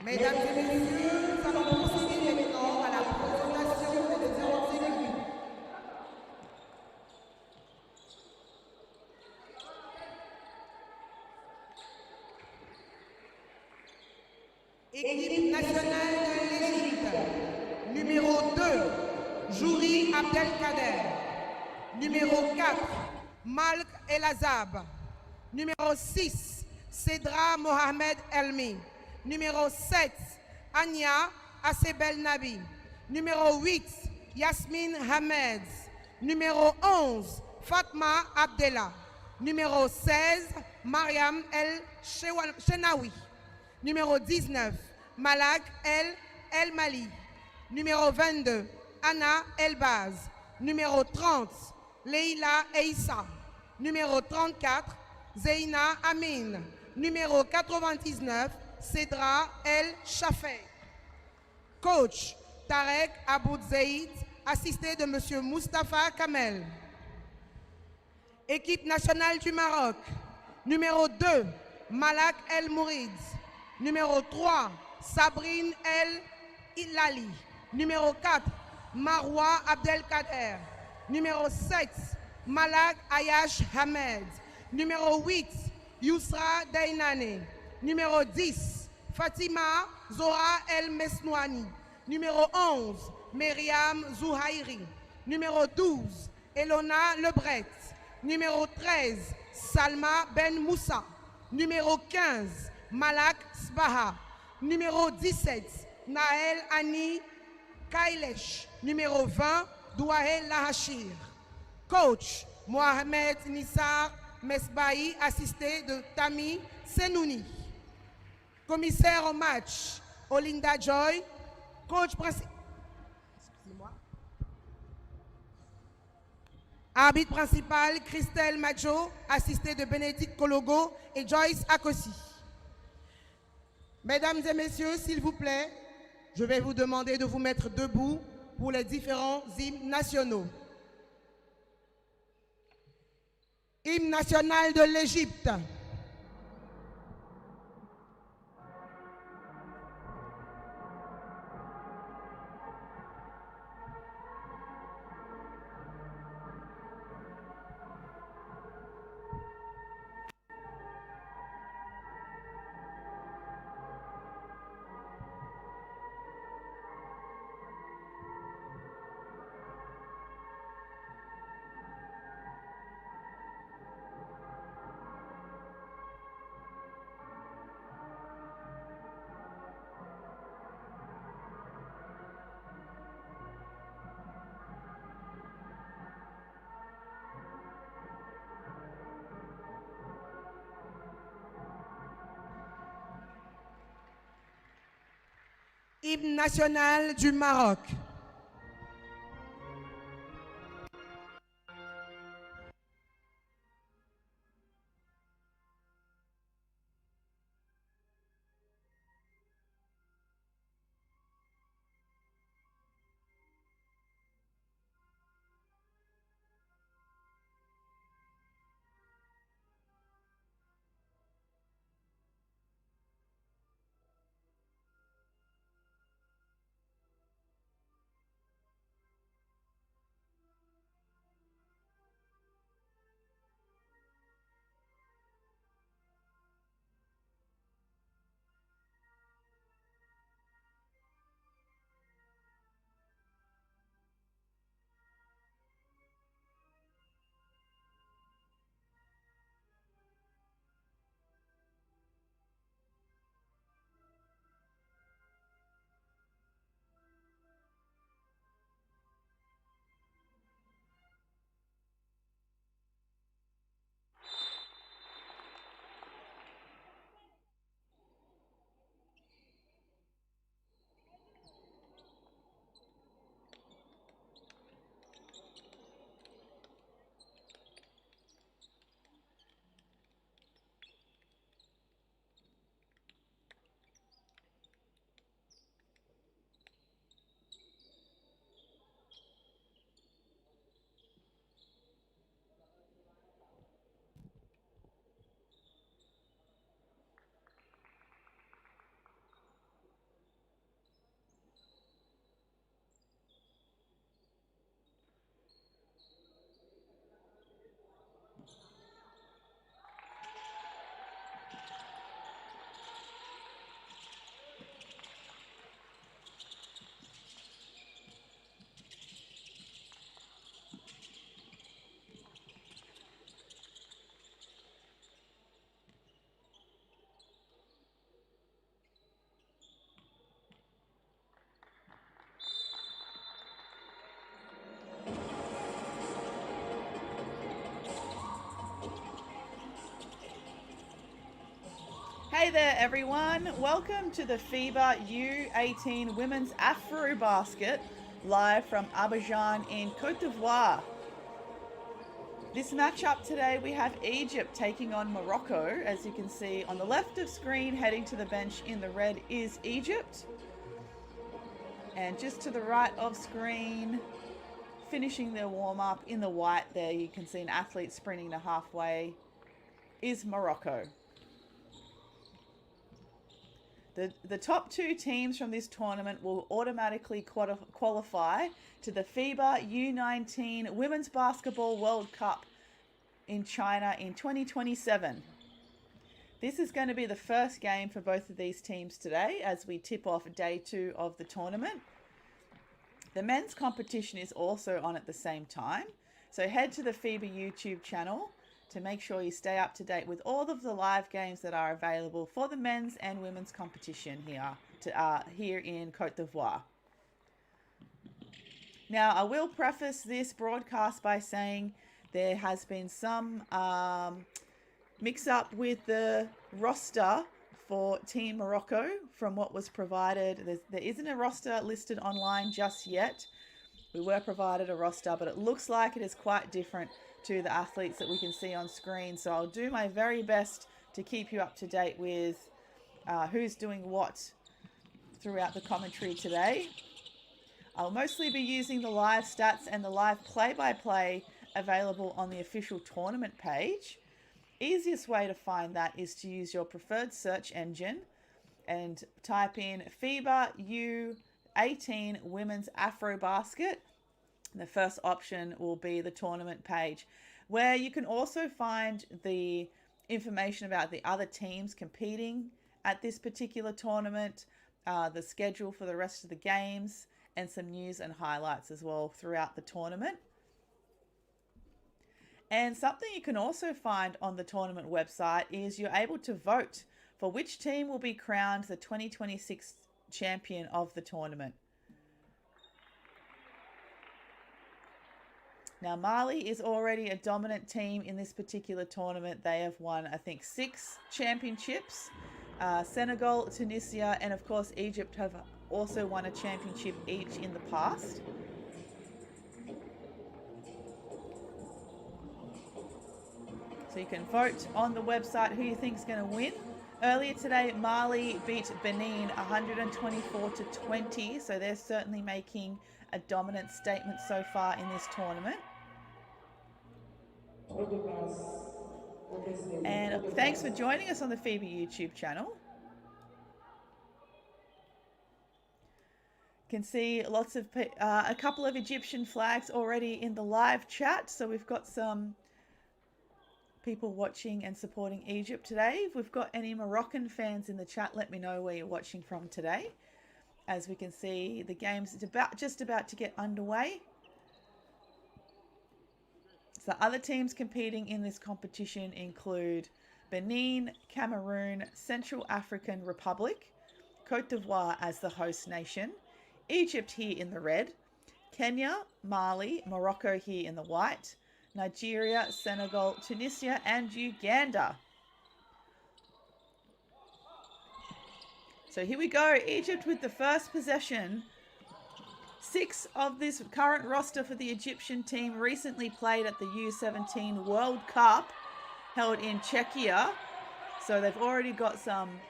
Mesdames et messieurs, nous allons procéder maintenant à la présentation des différentes équipes. Équipe nationale de l'Égypte, numéro 2, Jouri Abdelkader. Numéro 4, Malk El Azab. Numéro 6, Cédra Mohamed Elmi. Numéro 7, Anya Assebel Nabi. Numéro 8, Yasmine Hamed. Numéro 11, Fatma Abdella. Numéro 16, Mariam El Chenawi. Numéro 19, Malak El Mali. Numéro 22, Anna Elbaz. Numéro 30, Leila Eissa. Numéro 34, Zeina Amin. Numéro 99, Cédra El Chafé. Coach, Tarek Aboud Zeid, assisté de M. Moustapha Kamel. Équipe nationale du Maroc. Numéro 2, Malak El Mourid. Numéro 3, Sabrine El Ilali. Numéro 4, Marwa Abdelkader. Numéro 7, Malak Ayash Hamed. Numéro 8, Yousra Dainane. Numéro 10, Fatima Zora El Mesnouani. Numéro 11, Myriam Zouhairi. Numéro 12, Elona Lebret. Numéro 13, Salma Ben Moussa. Numéro 15, Malak Sbaha. Numéro 17, Naël Ani Kailesh. Numéro 20, Douahel Lahachir. Coach, Mohamed Nissar Mesbahi, assisté de Tami Senouni. Commissaire au match, Olinda Joy. Coach principal. Arbitre principal, Christelle Majo, assisté de Bénédicte Kologo et Joyce Akosi. Mesdames et messieurs, s'il vous plaît, je vais vous demander de vous mettre debout pour les différents hymnes nationaux. Hymne national de l'Égypte. Hymne national du Maroc. Hey there everyone, welcome to the FIBA U18 Women's AfroBasket live from Abidjan in Côte d'Ivoire. This matchup today we have Egypt taking on Morocco. As you can see on the left of screen, heading to the bench in the red is Egypt. And just to the right of screen, finishing their warm-up in the white there, you can see an athlete sprinting to halfway, is Morocco. The top two teams from this tournament will automatically qualify to the FIBA U19 Women's Basketball World Cup in China in 2027. This is going to be the first game for both of these teams today as we tip off day 2 of the tournament. The men's competition is also on at the same time, so head to the FIBA YouTube channel to make sure you stay up to date with all of the live games that are available for the men's and women's competition here in Côte d'Ivoire. Now, I will preface this broadcast by saying there has been some mix-up with the roster for Team Morocco from what was provided. There isn't a roster listed online just yet. We were provided a roster, but it looks like it is quite different to the athletes that we can see on screen. So I'll do my very best to keep you up to date with who's doing what throughout the commentary today. I'll mostly be using the live stats and the live play-by-play available on the official tournament page. Easiest way to find that is to use your preferred search engine and type in FIBA U18 Women's AfroBasket. The first option will be the tournament page, where you can also find the information about the other teams competing at this particular tournament, the schedule for the rest of the games, and some news and highlights as well throughout the tournament. And something you can also find on the tournament website is you're able to vote for which team will be crowned the 2026 champion of the tournament. Now, Mali is already a dominant team in this particular tournament. They have won, I think, 6 championships. Senegal, Tunisia, and of course Egypt have also won a championship each in the past. So you can vote on the website who you think is going to win. Earlier today, Mali beat Benin 124-20, so they're certainly making a dominant statement so far in this tournament. And thanks for joining us on the FIBA YouTube channel. You can see lots of a couple of Egyptian flags already in the live chat, so we've got some people watching and supporting Egypt today. If we've got any Moroccan fans in the chat, let me know where you're watching from today. As we can see, the game's just about to get underway. So other teams competing in this competition include Benin, Cameroon, Central African Republic, Côte d'Ivoire as the host nation, Egypt here in the red, Kenya, Mali, Morocco here in the white, Nigeria, Senegal, Tunisia, and Uganda. So here we go, Egypt with the first possession. 6 of this current roster for the Egyptian team recently played at the U17 World Cup held in Czechia. So they've already got some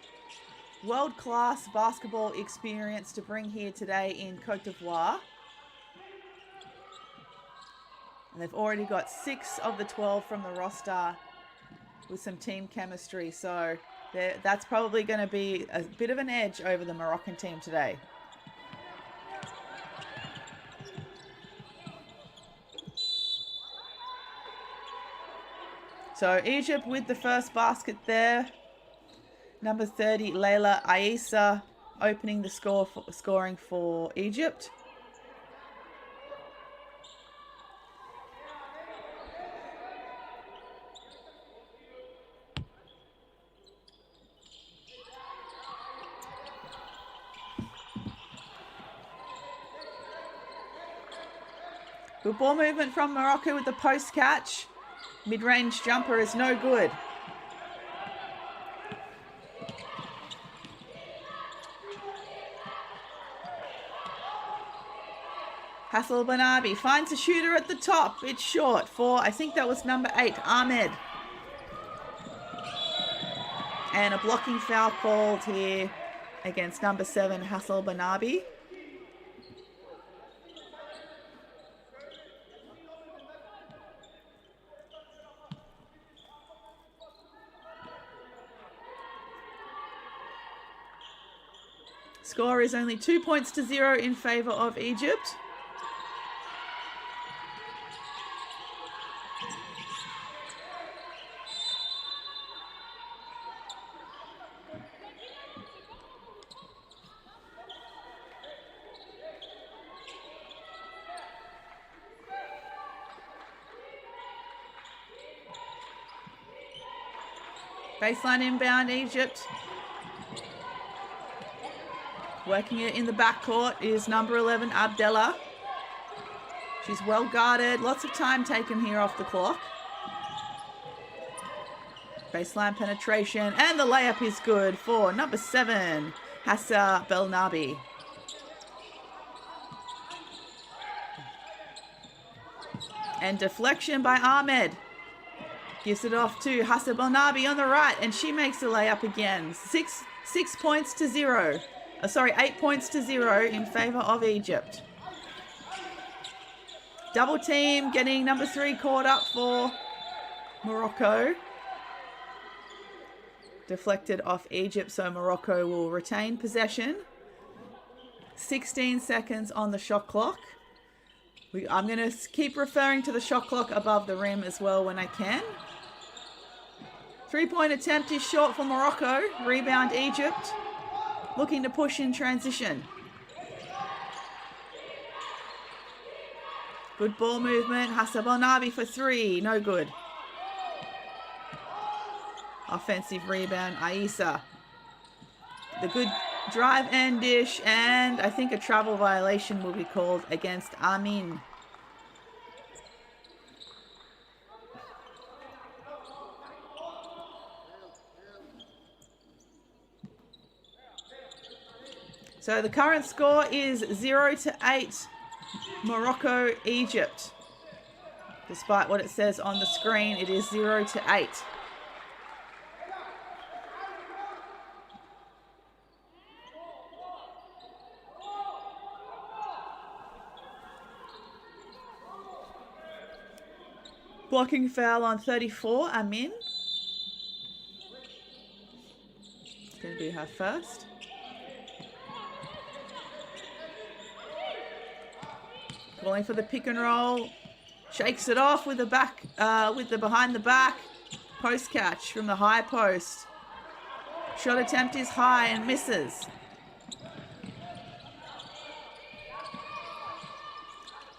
world-class basketball experience to bring here today in Côte d'Ivoire. And they've already got 6 of the 12 from the roster with some team chemistry. So that's probably going to be a bit of an edge over the Moroccan team today. So Egypt with the first basket there. Number 30, Leila Aissa, opening the scoring for Egypt. Good ball movement from Morocco with the post catch. Mid-range jumper is no good. Hassel Banabi finds a shooter at the top. It's short for, I think that was number 8, Ahmed. And a blocking foul called here against number 7, Hassel Banabi. Score is only 2 points to 0 in favour of Egypt. Baseline inbound, Egypt. Working it in the backcourt is number 11, Abdella. She's well guarded. Lots of time taken here off the clock. Baseline penetration. And the layup is good for number 7, Hassa Belnabi. And deflection by Ahmed. Gives it off to Hassa Belnabi on the right. And she makes the layup again. 6 points to 0. 8 points to 0 in favour of Egypt. Double team getting number 3 caught up for Morocco. Deflected off Egypt, so Morocco will retain possession. 16 seconds on the shot clock. I'm going to keep referring to the shot clock above the rim as well when I can. 3-point attempt is short for Morocco. Rebound Egypt. Looking to push in transition. Good ball movement. Hassa Belnabi for 3. No good. Offensive rebound, Aissa. The good drive and dish. And I think a travel violation will be called against Amin. So the current score is 0-8, Morocco, Egypt. Despite what it says on the screen, it is 0-8. Blocking foul on 34, Amin. It's going to be her first. Calling for the pick and roll. Shakes it off with the back, with the behind the back. Post catch from the high post. Shot attempt is high and misses.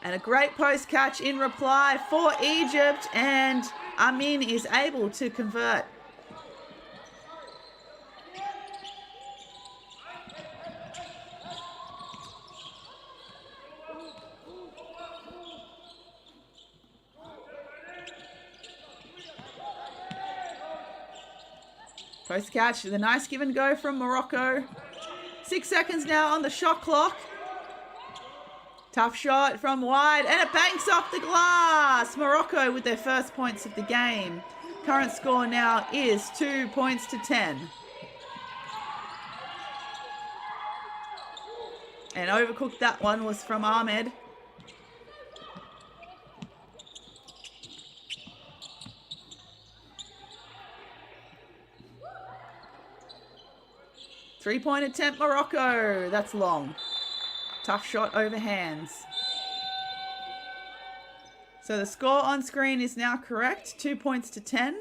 And a great post catch in reply for Egypt, and Amin is able to convert. Post catch, the nice give and go from Morocco. 6 seconds now on the shot clock. Tough shot from wide, and it banks off the glass. Morocco with their first points of the game. Current score now is 2 points to 10. And overcooked that one was from Ahmed. Three-point attempt, Morocco. That's long. Tough shot over hands. So the score on screen is now correct. 2 points to 10.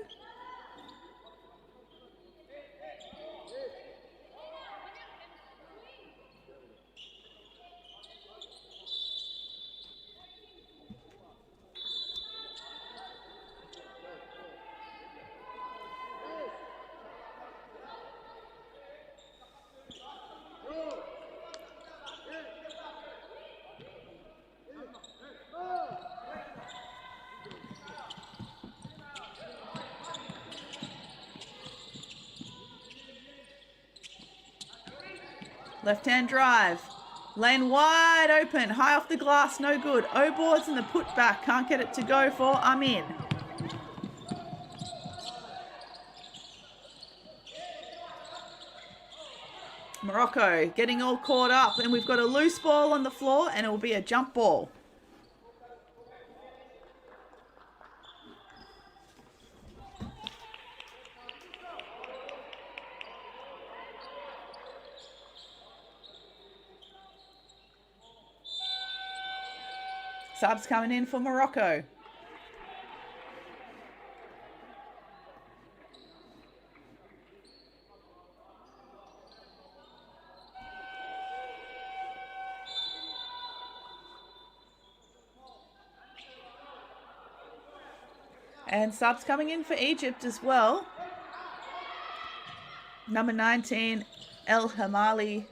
Left-hand drive. Lane wide open, high off the glass, no good. O-boards and the putback, can't get it to go for Amin. Morocco getting all caught up, and we've got a loose ball on the floor, and it will be a jump ball. Subs coming in for Morocco. And subs coming in for Egypt as well. Number 19, El Hamali,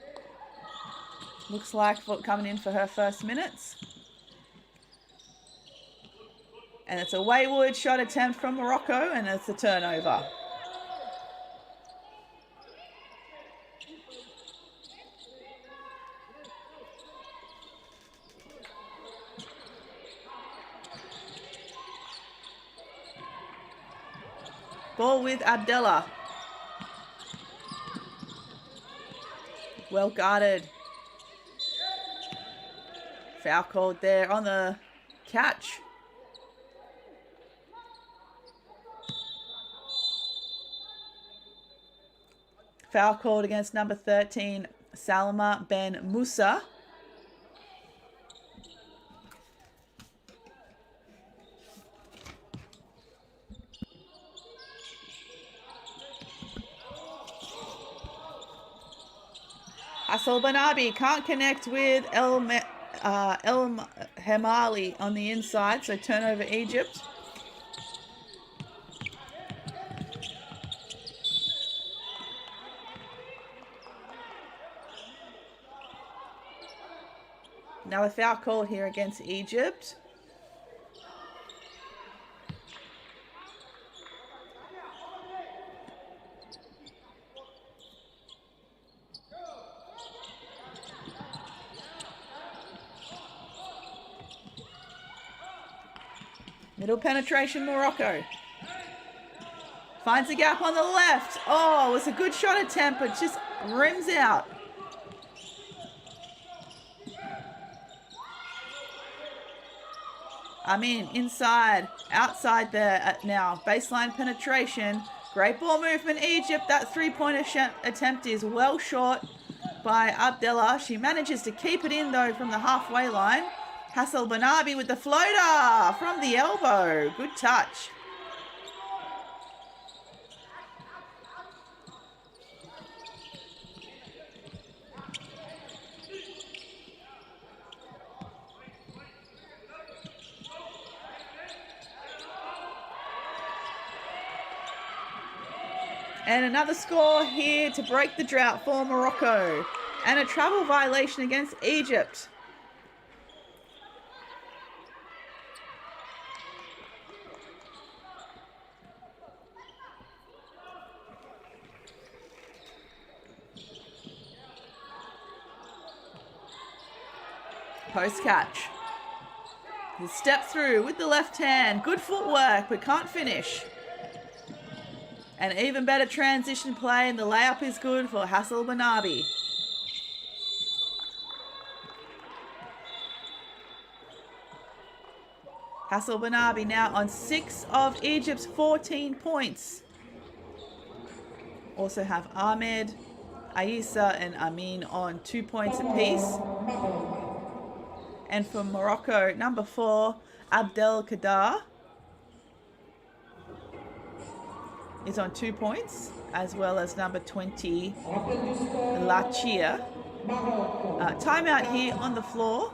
looks like coming in for her first minutes. And it's a wayward shot attempt from Morocco, and it's a turnover. Ball with Abdallah. Well guarded. Foul called there on the catch. Foul called against number 13, Salma Ben Musa. Hassel Banabi can't connect with El Hemali on the inside, so turnover Egypt. Another foul call here against Egypt. Middle penetration, Morocco. Finds a gap on the left. Oh, it was a good shot attempt, but just rims out. Amin inside, outside there now. Baseline penetration. Great ball movement, Egypt. That three-point attempt is well short by Abdallah. She manages to keep it in, though, from the halfway line. Hassel Banabi with the floater from the elbow. Good touch. And another score here to break the drought for Morocco. And a travel violation against Egypt. Post catch. He steps through with the left hand. Good footwork, but can't finish. An even better transition play, and the layup is good for Hassel Banabi. Hassel Banabi now on 6 of Egypt's 14 points. Also have Ahmed, Aissa, and Amin on 2 points apiece. And for Morocco, number 4, Abdel Kadar is on 2 points, as well as number 20, Lachia. Timeout here on the floor.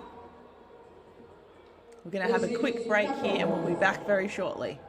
We're going to have a quick break here, and we'll be back very shortly.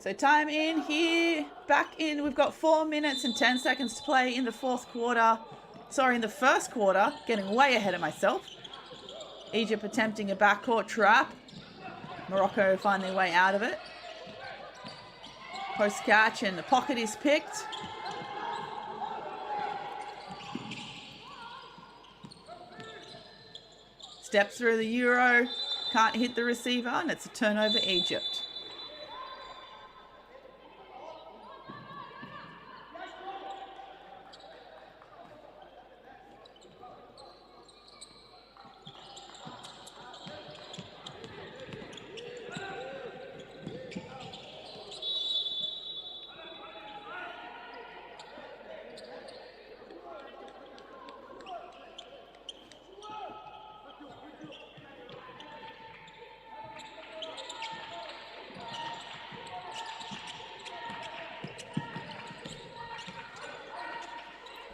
So time in here, back in. We've got 4 minutes and 10 seconds to play in the fourth quarter. Sorry, in the first quarter. Getting way ahead of myself. Egypt attempting a backcourt trap. Morocco find their way out of it. Post catch and the pocket is picked. Step through the Euro. Can't hit the receiver, and it's a turnover Egypt.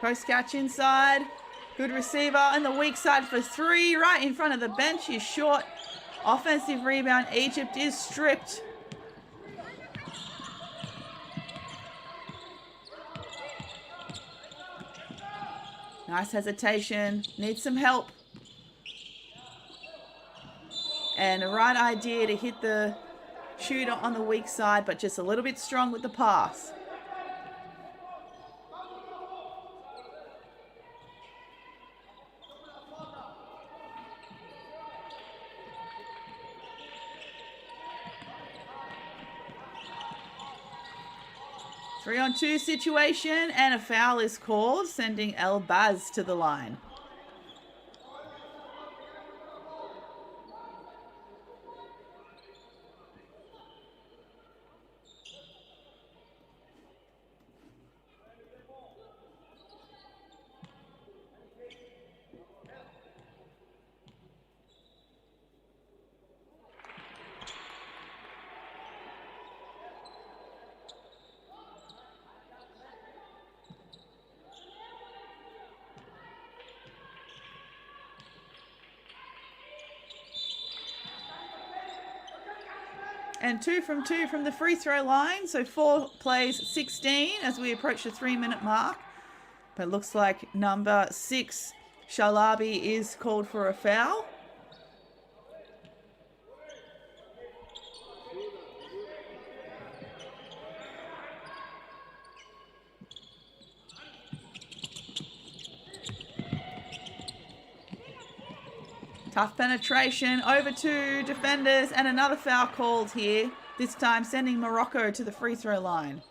Post catch inside. Good receiver on the weak side for three. Right in front of the bench is short. Offensive rebound. Egypt is stripped. Nice hesitation. Needs some help. And the right idea to hit the shooter on the weak side, but just a little bit strong with the pass. Three-on-two situation, and a foul is called, sending El Baz to the line. And 2 from 2 from the free throw line. So 4 plays 16 as we approach the 3-minute mark. But it looks like number 6, Shalabi, is called for a foul. Tough penetration over 2 defenders, and another foul called here, this time sending Morocco to the free throw line.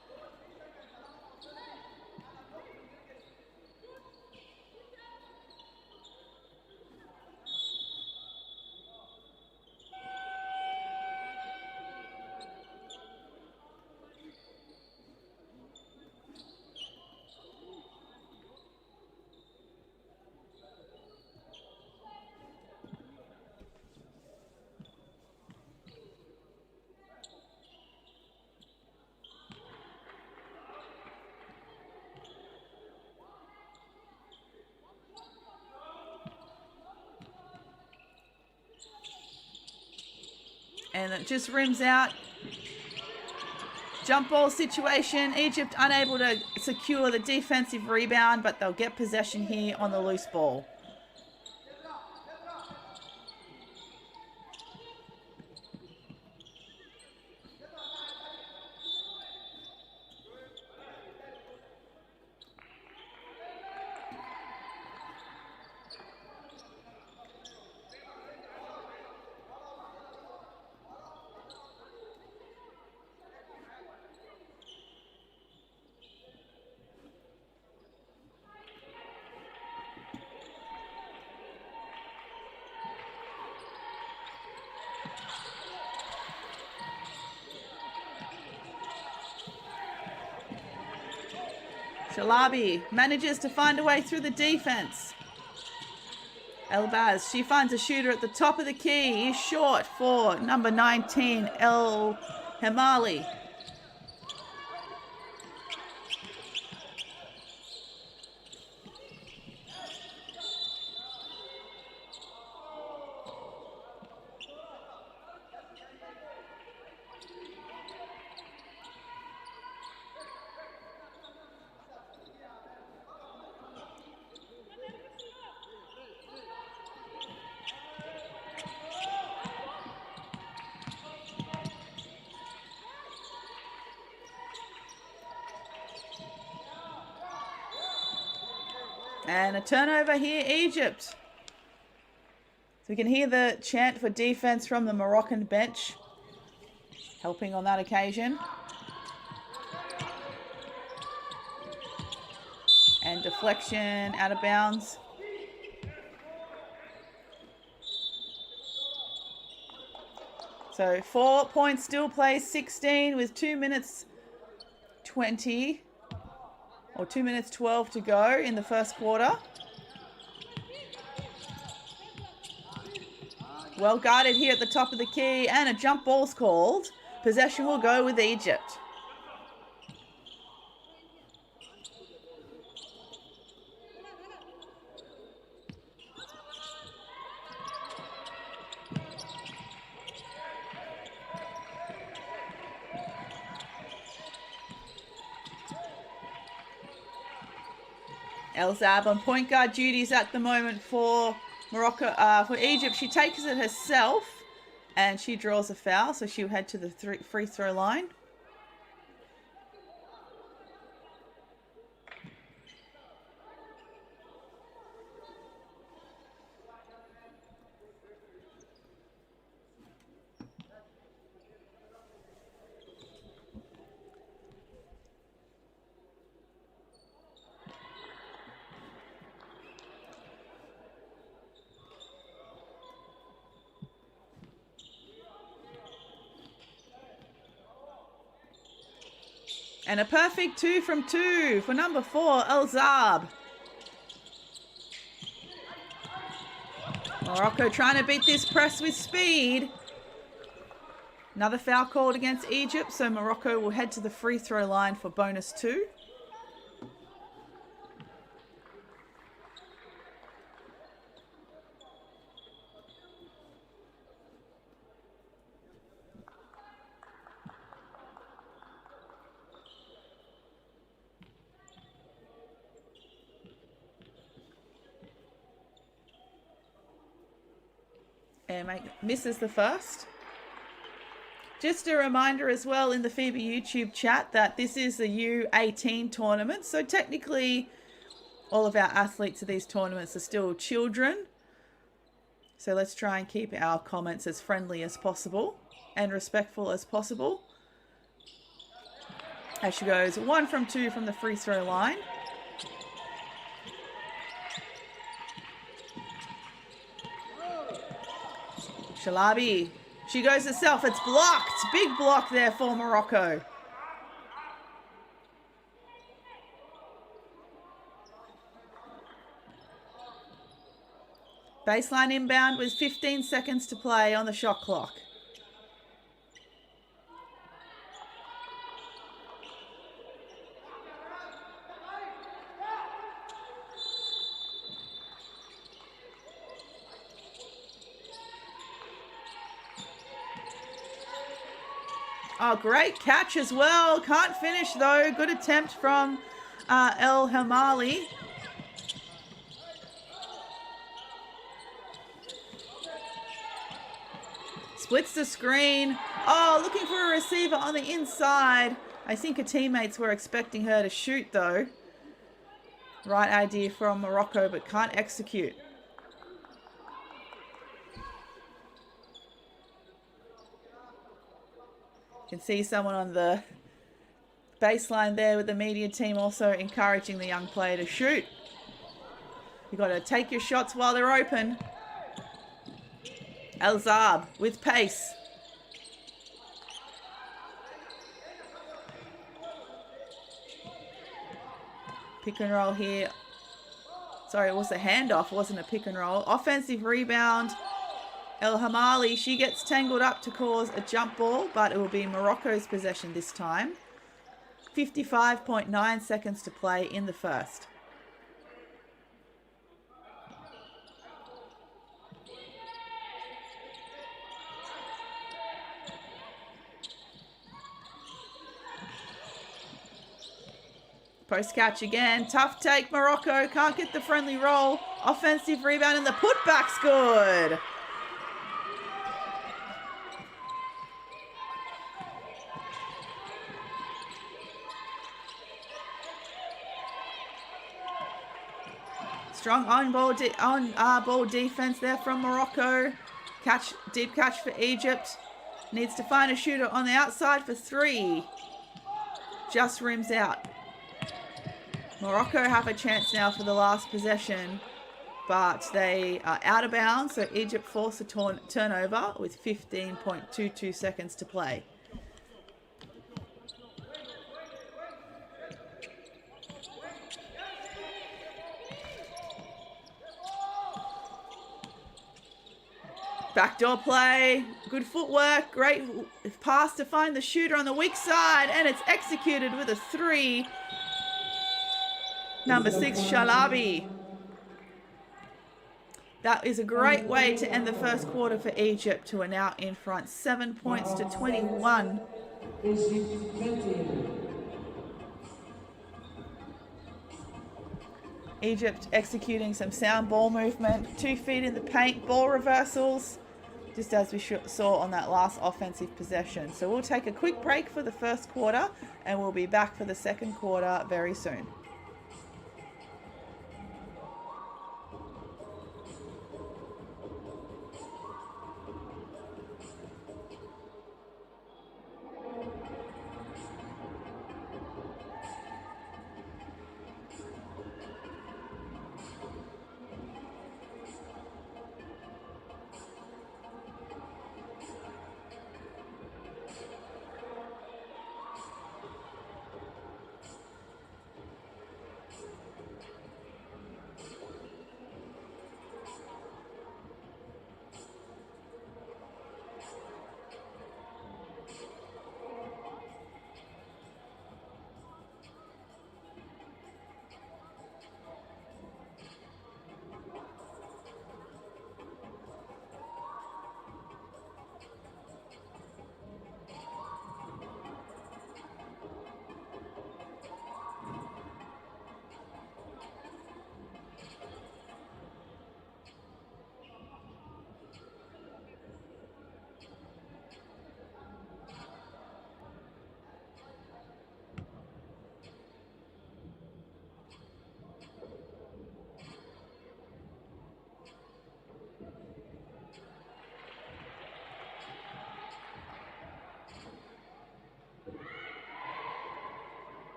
And it just rims out. Jump ball situation. Egypt unable to secure the defensive rebound, but they'll get possession here on the loose ball. Shalabi manages to find a way through the defense. Elbaz, she finds a shooter at the top of the key. He's short for number 19, El Hemali. And a turnover here, Egypt. So we can hear the chant for defense from the Moroccan bench, helping on that occasion. And deflection out of bounds. So 4 points still plays 16 with 2 minutes 20 or 2 minutes 12 to go in the first quarter. Well guarded here at the top of the key, and a jump ball's called. Possession will go with Egypt. El Zab on point guard duties at the moment for Morocco, for Egypt. She takes it herself and she draws a foul, so she'll head to the free throw line. And a perfect 2 from 2 for number 4, El Zab. Morocco trying to beat this press with speed. Another foul called against Egypt, so Morocco will head to the free throw line for bonus 2. And misses the first. Just a reminder as well in the FIBA YouTube chat that this is the U18 tournament. So technically all of our athletes of these tournaments are still children. So let's try and keep our comments as friendly as possible and respectful as possible. As she goes 1 from 2 from the free throw line. Shalabi, she goes herself. It's blocked. Big block there for Morocco. Baseline inbound with 15 seconds to play on the shot clock. Oh, great catch as well. Can't finish though. Good attempt from El Hamali. Splits the screen. Oh, looking for a receiver on the inside. I think her teammates were expecting her to shoot though. Right idea from Morocco, but can't execute. Can see someone on the baseline there with the media team also encouraging the young player to shoot. You've got to take your shots while they're open. El Zab with pace. Pick and roll here. Sorry, it was a handoff. It wasn't a pick and roll. Offensive rebound. El Hamali, she gets tangled up to cause a jump ball, but it will be Morocco's possession this time. 55.9 seconds to play in the first. Post catch again. Tough take, Morocco. Can't get the friendly roll. Offensive rebound and the putback's good. Strong ball defense there from Morocco. Deep catch for Egypt. Needs to find a shooter on the outside for 3. Just rims out. Morocco have a chance now for the last possession, but they are out of bounds, so Egypt force a turnover with 15.22 seconds to play. Backdoor play, good footwork, great pass to find the shooter on the weak side, and it's executed with a 3. Number 6, Shalabi. That is a great way to end the first quarter for Egypt, who are now in front, 7 points to 21. Egypt executing some sound ball movement, 2 feet in the paint, ball reversals, just as we saw on that last offensive possession. So we'll take a quick break for the first quarter, and we'll be back for the second quarter very soon.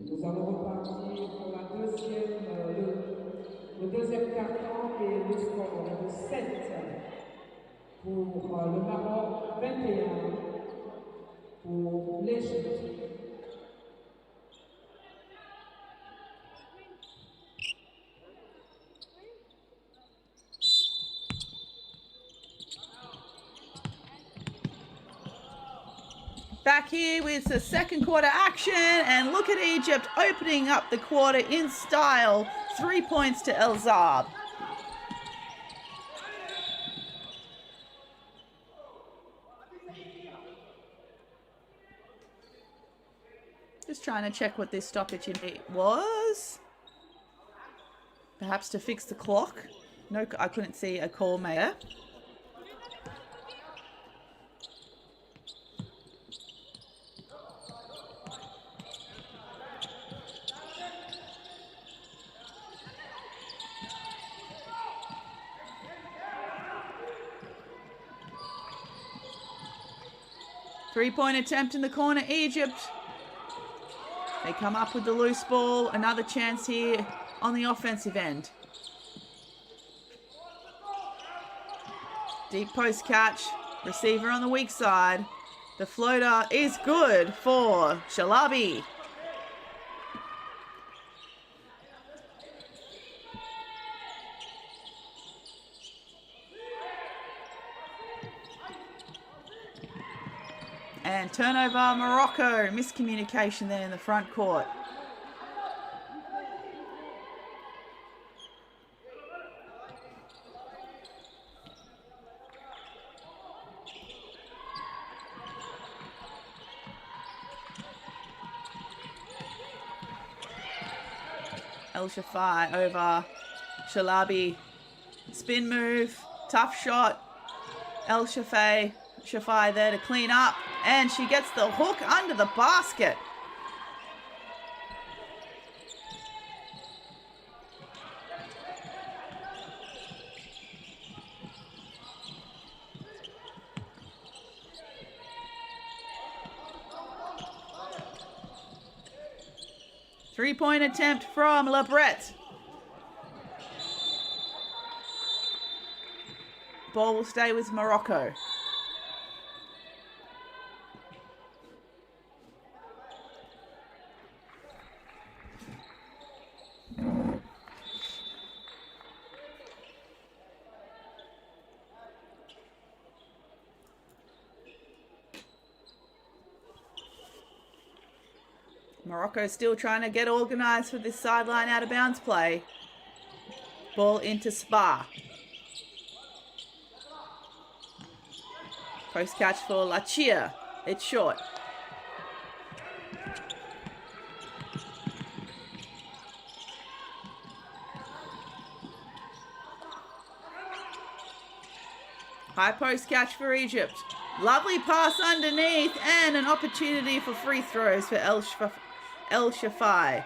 Nous allons repartir pour le deuxième quart-temps et le score est de 7 pour le Maroc, 21 pour l'Égypte. Back here with the second quarter action, and look at Egypt opening up the quarter in style. 3 points to El Zab. Just trying to check what this stoppage was. Perhaps to fix the clock. No, I couldn't see a call made there. Three-point attempt in the corner, Egypt. They come up with the loose ball. Another chance here on the offensive end. Deep post catch. Receiver on the weak side. The floater is good for Shalabi. And Turnover, Morocco. Miscommunication there in the front court. El Shafai over Shalabi. Spin move. Tough shot. El Shafai there to clean up. And she gets the hook under the basket. Three-point attempt from Lebret. Ball will stay with Morocco. Morocco still trying to get organised for this sideline out of bounds play. Ball into Spa. Post catch for Lachia. It's short. High post catch for Egypt. Lovely pass underneath and an opportunity for free throws for El Shafai.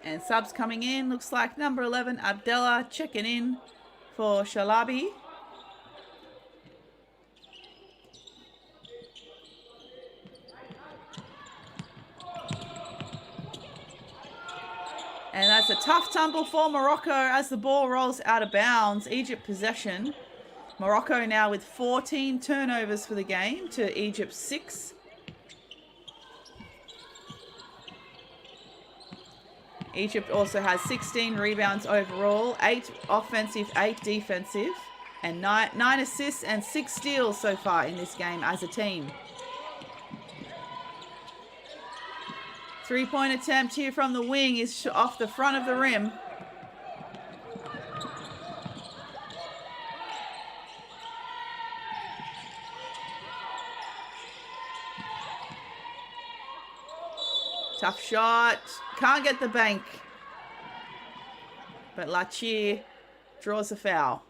And subs coming in. Looks like number 11, Abdella, checking in for Shalabi. And that's a tough tumble for Morocco as the ball rolls out of bounds. Egypt possession. Morocco now with 14 turnovers for the game to Egypt's 6. Egypt also has 16 rebounds overall, 8 offensive, 8 defensive, and 9 assists and 6 steals so far in this game as a team. Three-point attempt here from the wing is off the front of the rim. Tough shot. Can't get the bank. But Lachie draws a foul.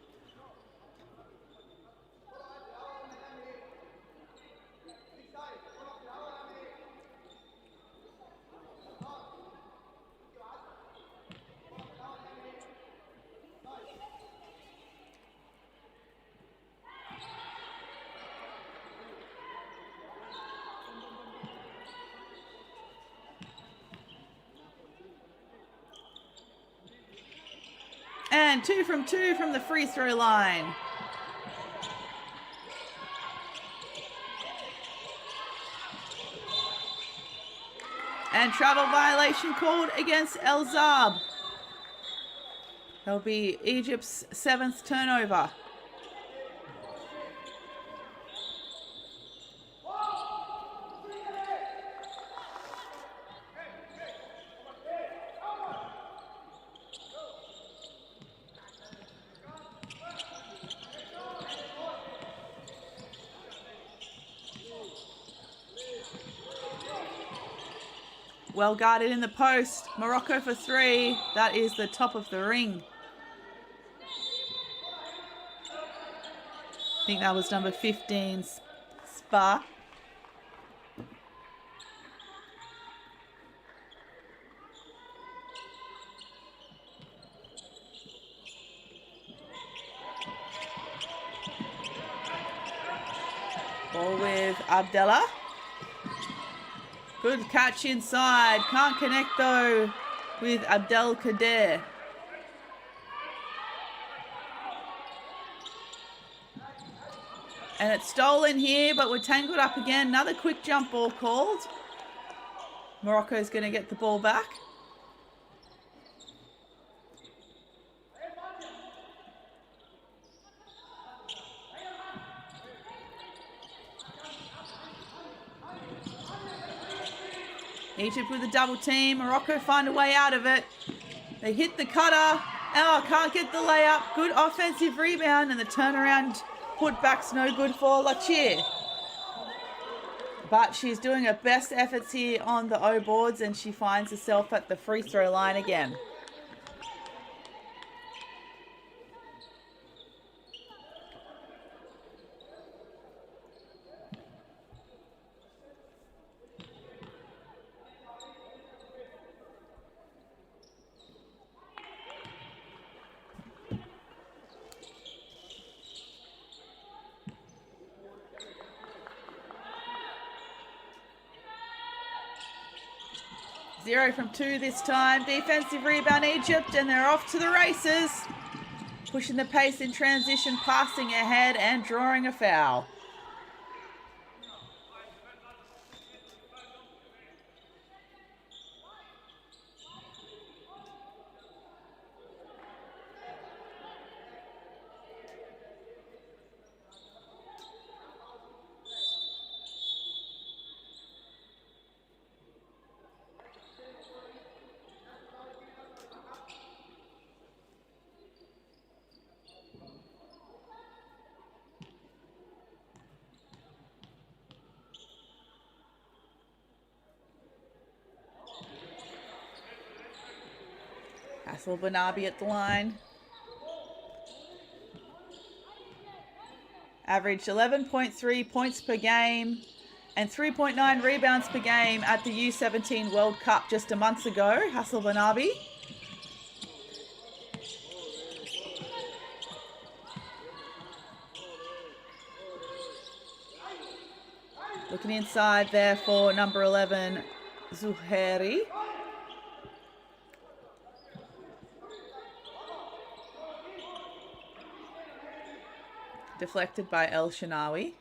And 2 from 2 from the free throw line. And travel violation called against El Zab. That'll be Egypt's 7th turnover. Well guarded in the post. Morocco for 3. That is the top of the ring. I think that was number 15, Spa. Ball with Abdallah. Good catch inside. Can't connect though with Abdel Kader. And it's stolen here, but we're tangled up again. Another quick jump ball called. Morocco's going to get the ball back. Egypt with a double team. Morocco find a way out of it. They hit the cutter. Oh, can't get the layup. Good offensive rebound, and the turnaround putback's no good for Lachir. But she's doing her best efforts here on the O boards, and she finds herself at the free throw line again. Zero from two this time. Defensive rebound Egypt, and they're off to the races. Pushing the pace in transition, passing ahead and drawing a foul. Hassel Banabi at the line. Averaged 11.3 points per game and 3.9 rebounds per game at the U17 World Cup just a month ago. Hassel Banabi. Looking inside there for number 11, Zuhairi. Deflected by El Shanawi.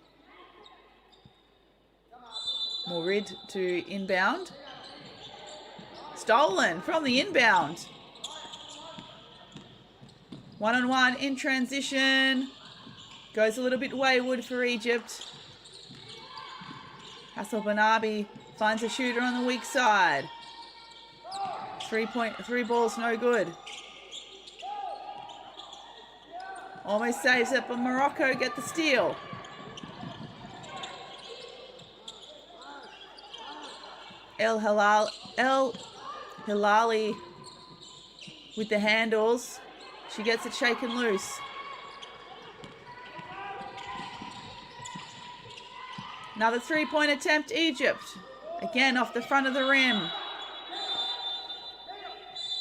Mourid to inbound. Stolen from the inbound. One-on-one in transition. Goes a little bit wayward for Egypt. Hassel Banabi finds a shooter on the weak side. 3 balls, no good. Almost saves it, but Morocco get the steal. El Hilali with the handles. She gets it shaken loose. Another 3-point attempt, Egypt. Again off the front of the rim.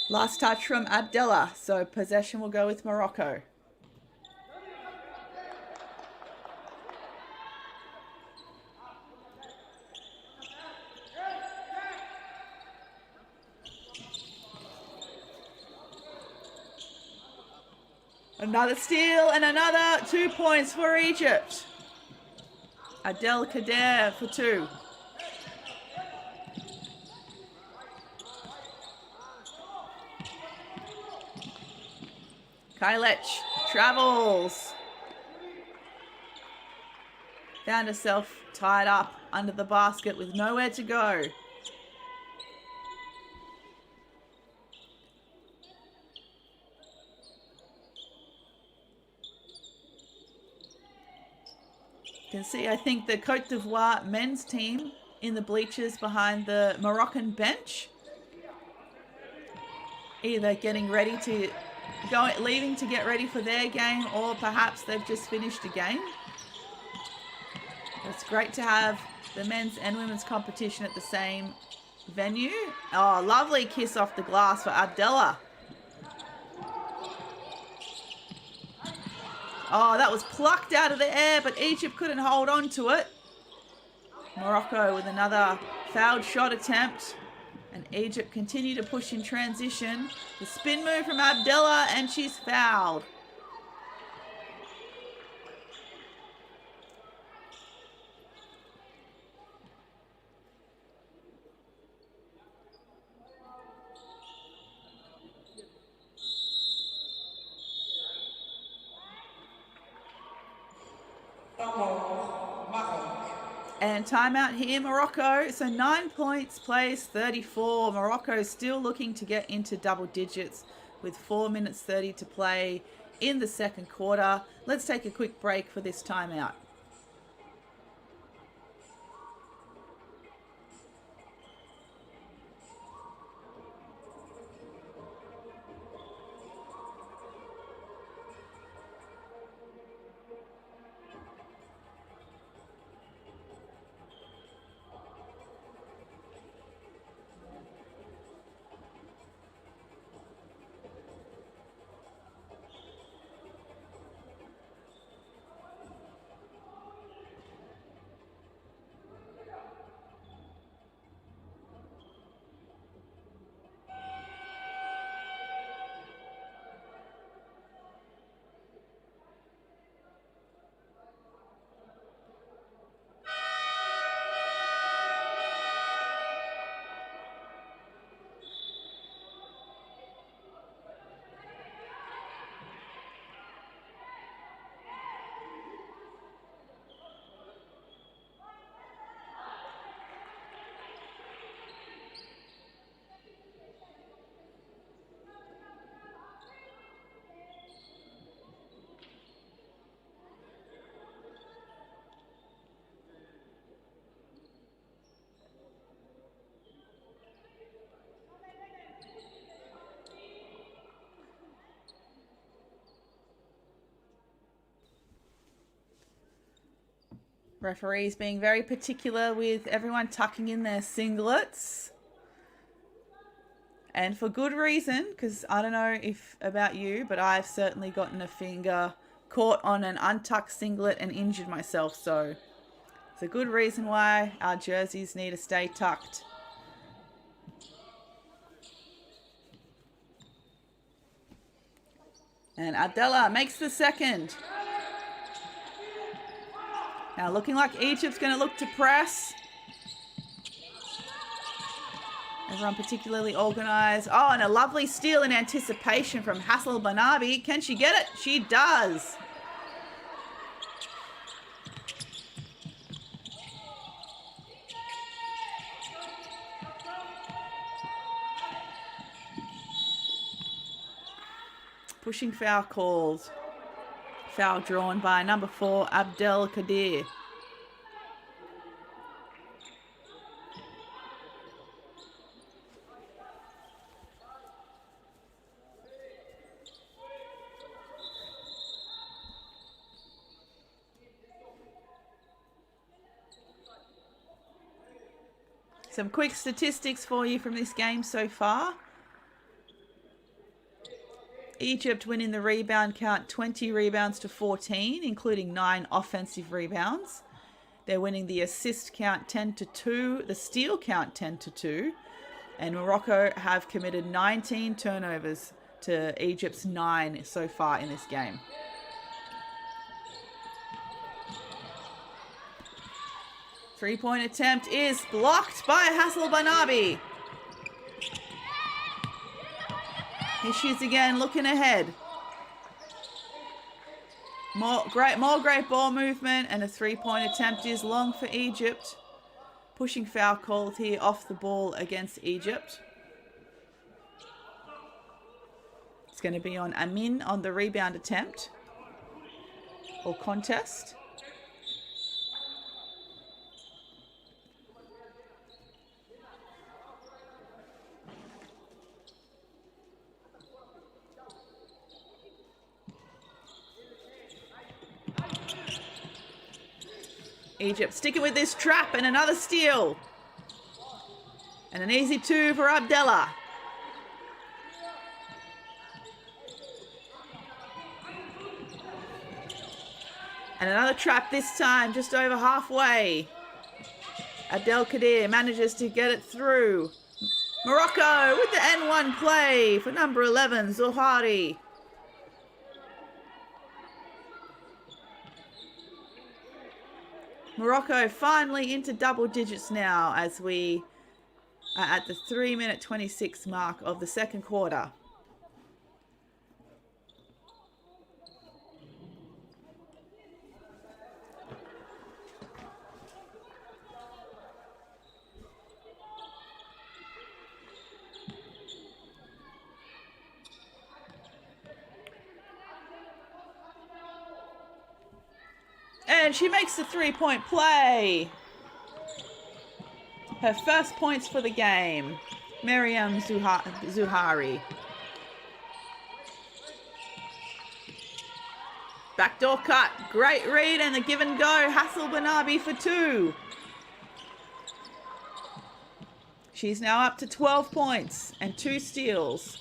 Last touch from Abdallah, so possession will go with Morocco. Another steal and another 2 points for Egypt. Adel Kader for 2. Kailech travels. Found herself tied up under the basket with nowhere to go. You can see, I think, the Côte d'Ivoire men's team in the bleachers behind the Moroccan bench. Either getting ready to go, leaving to get ready for their game, or perhaps they've just finished a game. It's great to have the men's and women's competition at the same venue. Oh, lovely kiss off the glass for Abdallah. Oh, that was plucked out of the air, but Egypt couldn't hold on to it. Morocco with another fouled shot attempt. And Egypt continue to push in transition. The spin move from Abdella, and she's fouled. And timeout here, Morocco. So 9 points, plays 34. Morocco still looking to get into double digits with 4 minutes 30 to play in the second quarter. Let's take a quick break for this timeout. Referees being very particular with everyone tucking in their singlets. And for good reason, because I don't know if about you, but I've certainly gotten a finger caught on an untucked singlet and injured myself. So it's a good reason why our jerseys need to stay tucked. And Abdella makes the second. Now looking like Egypt's going to look to press. Everyone particularly organised. Oh, and a lovely steal in anticipation from Hassel Banabi. Can she get it? She does. Pushing foul calls. Foul drawn by number 4, Abdel Kadir. Some quick statistics for you from this game so far. Egypt winning the rebound count 20 rebounds to 14, including 9 offensive rebounds. They're winning the assist count 10 to 2, the steal count 10 to 2. And Morocco have committed 19 turnovers to Egypt's 9 so far in this game. Three-point attempt is blocked by Hassel Banabi. He shoots again, looking ahead. More great ball movement, and a three-point attempt is long for Egypt. Pushing foul called here off the ball against Egypt. It's going to be on Amin on the rebound attempt or contest. Egypt sticking with this trap, and another steal. And an easy 2 for Abdella. And another trap this time, just over halfway. Abdelkader manages to get it through. Morocco with the N1 play for number 11, Zohari. Morocco finally into double digits now as we are at the 3-minute 26 mark of the second quarter. And she makes the 3-point play. Her first points for the game. Miriam Zuhari. Backdoor cut. Great read and the give and go. Hassel Banabi for 2. She's now up to 12 points and 2 steals.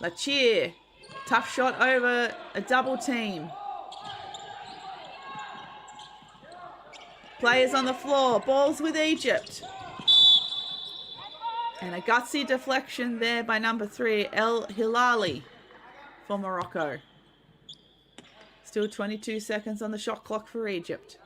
Lachir. Tough shot over a double team. Players on the floor. Balls with Egypt. And a gutsy deflection there by number 3, El Hilali for Morocco. Still 22 seconds on the shot clock for Egypt.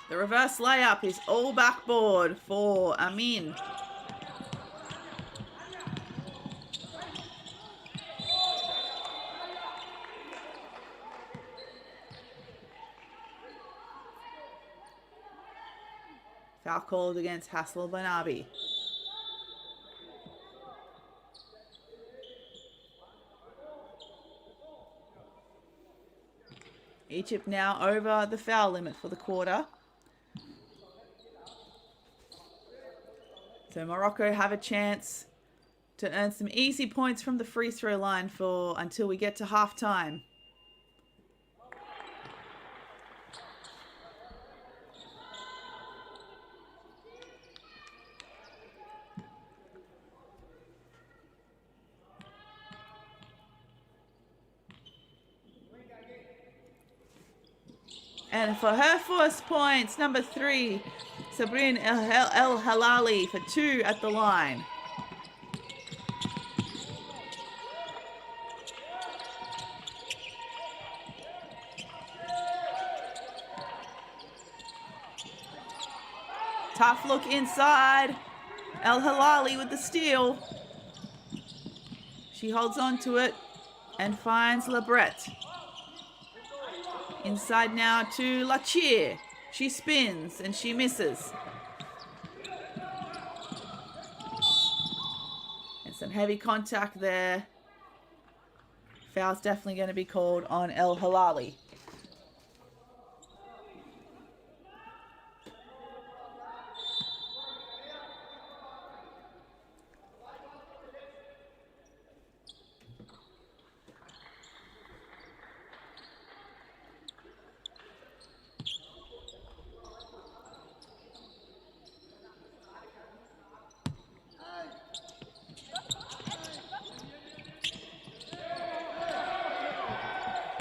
The reverse layup is all backboard for Amin. Foul called against Hassel Banabi. Egypt now over the foul limit for the quarter. So Morocco have a chance to earn some easy points from the free throw line until we get to halftime. And for her first points, number 3, Sabrine El Halali for 2 at the line. Tough look inside. El Halali with the steal. She holds on to it and finds Lebret. Inside now to Lachir. She spins and she misses. And some heavy contact there. Foul's definitely going to be called on El Halali.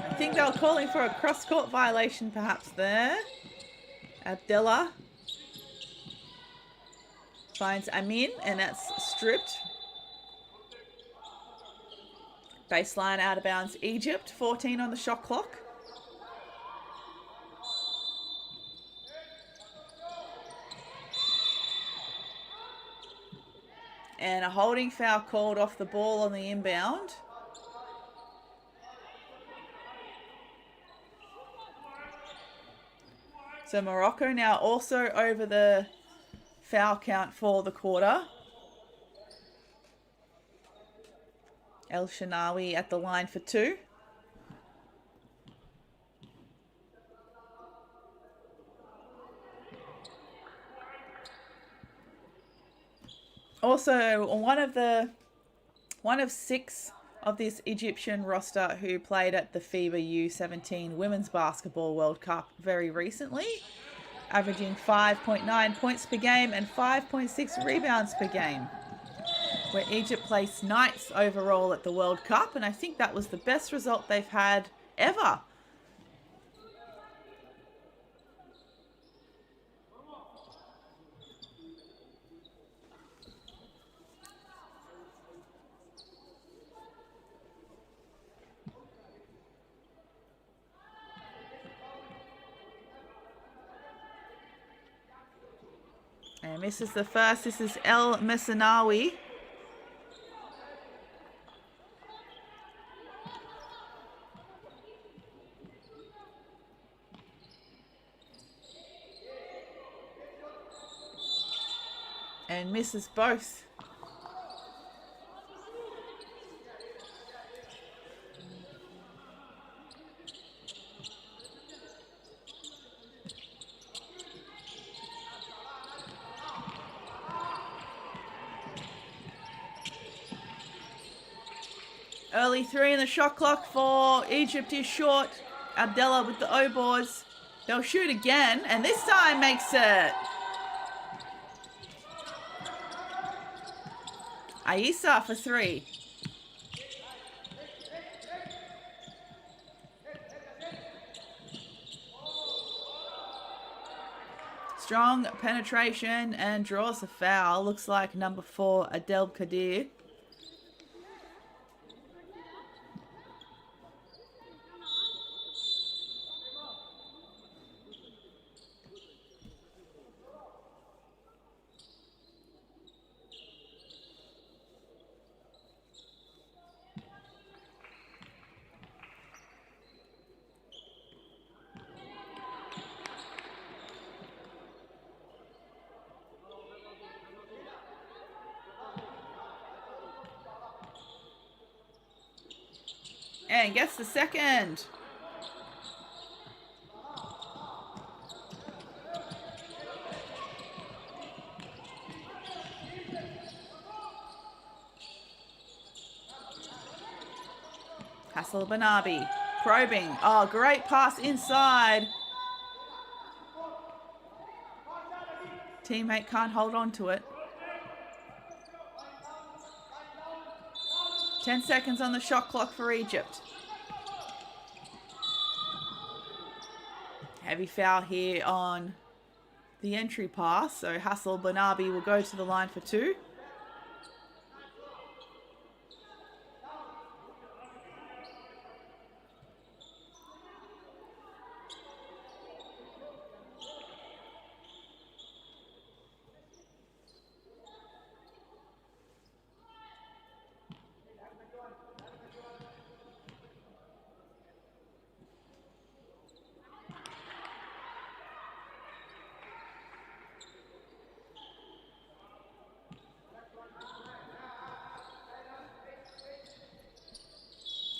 I think they were calling for a cross-court violation perhaps there. Abdullah finds Amin and that's stripped. Baseline out of bounds Egypt, 14 on the shot clock. And a holding foul called off the ball on the inbound. So Morocco now also over the foul count for the quarter. El Shanawi at the line for 2. Also, one of 6 of this Egyptian roster who played at the FIBA U18 Women's Basketball World Cup very recently averaging 5.9 points per game and 5.6 rebounds per game. Where Egypt placed ninth overall at the World Cup, and I think that was the best result they've had ever. And this is the first. This is El Messanawi. And misses both. Early three in the shot clock for Egypt is short. Abdallah with the O-boards. They'll shoot again, and this time makes it. Aissa for three. Strong penetration and draws a foul. Looks like number 4, Adel Kadir. And gets the second. Hassel Banabi probing. Oh, great pass inside. Teammate can't hold on to it. 10 seconds on the shot clock for Egypt. Heavy foul here on the entry pass. So Hassel Banabi will go to the line for 2.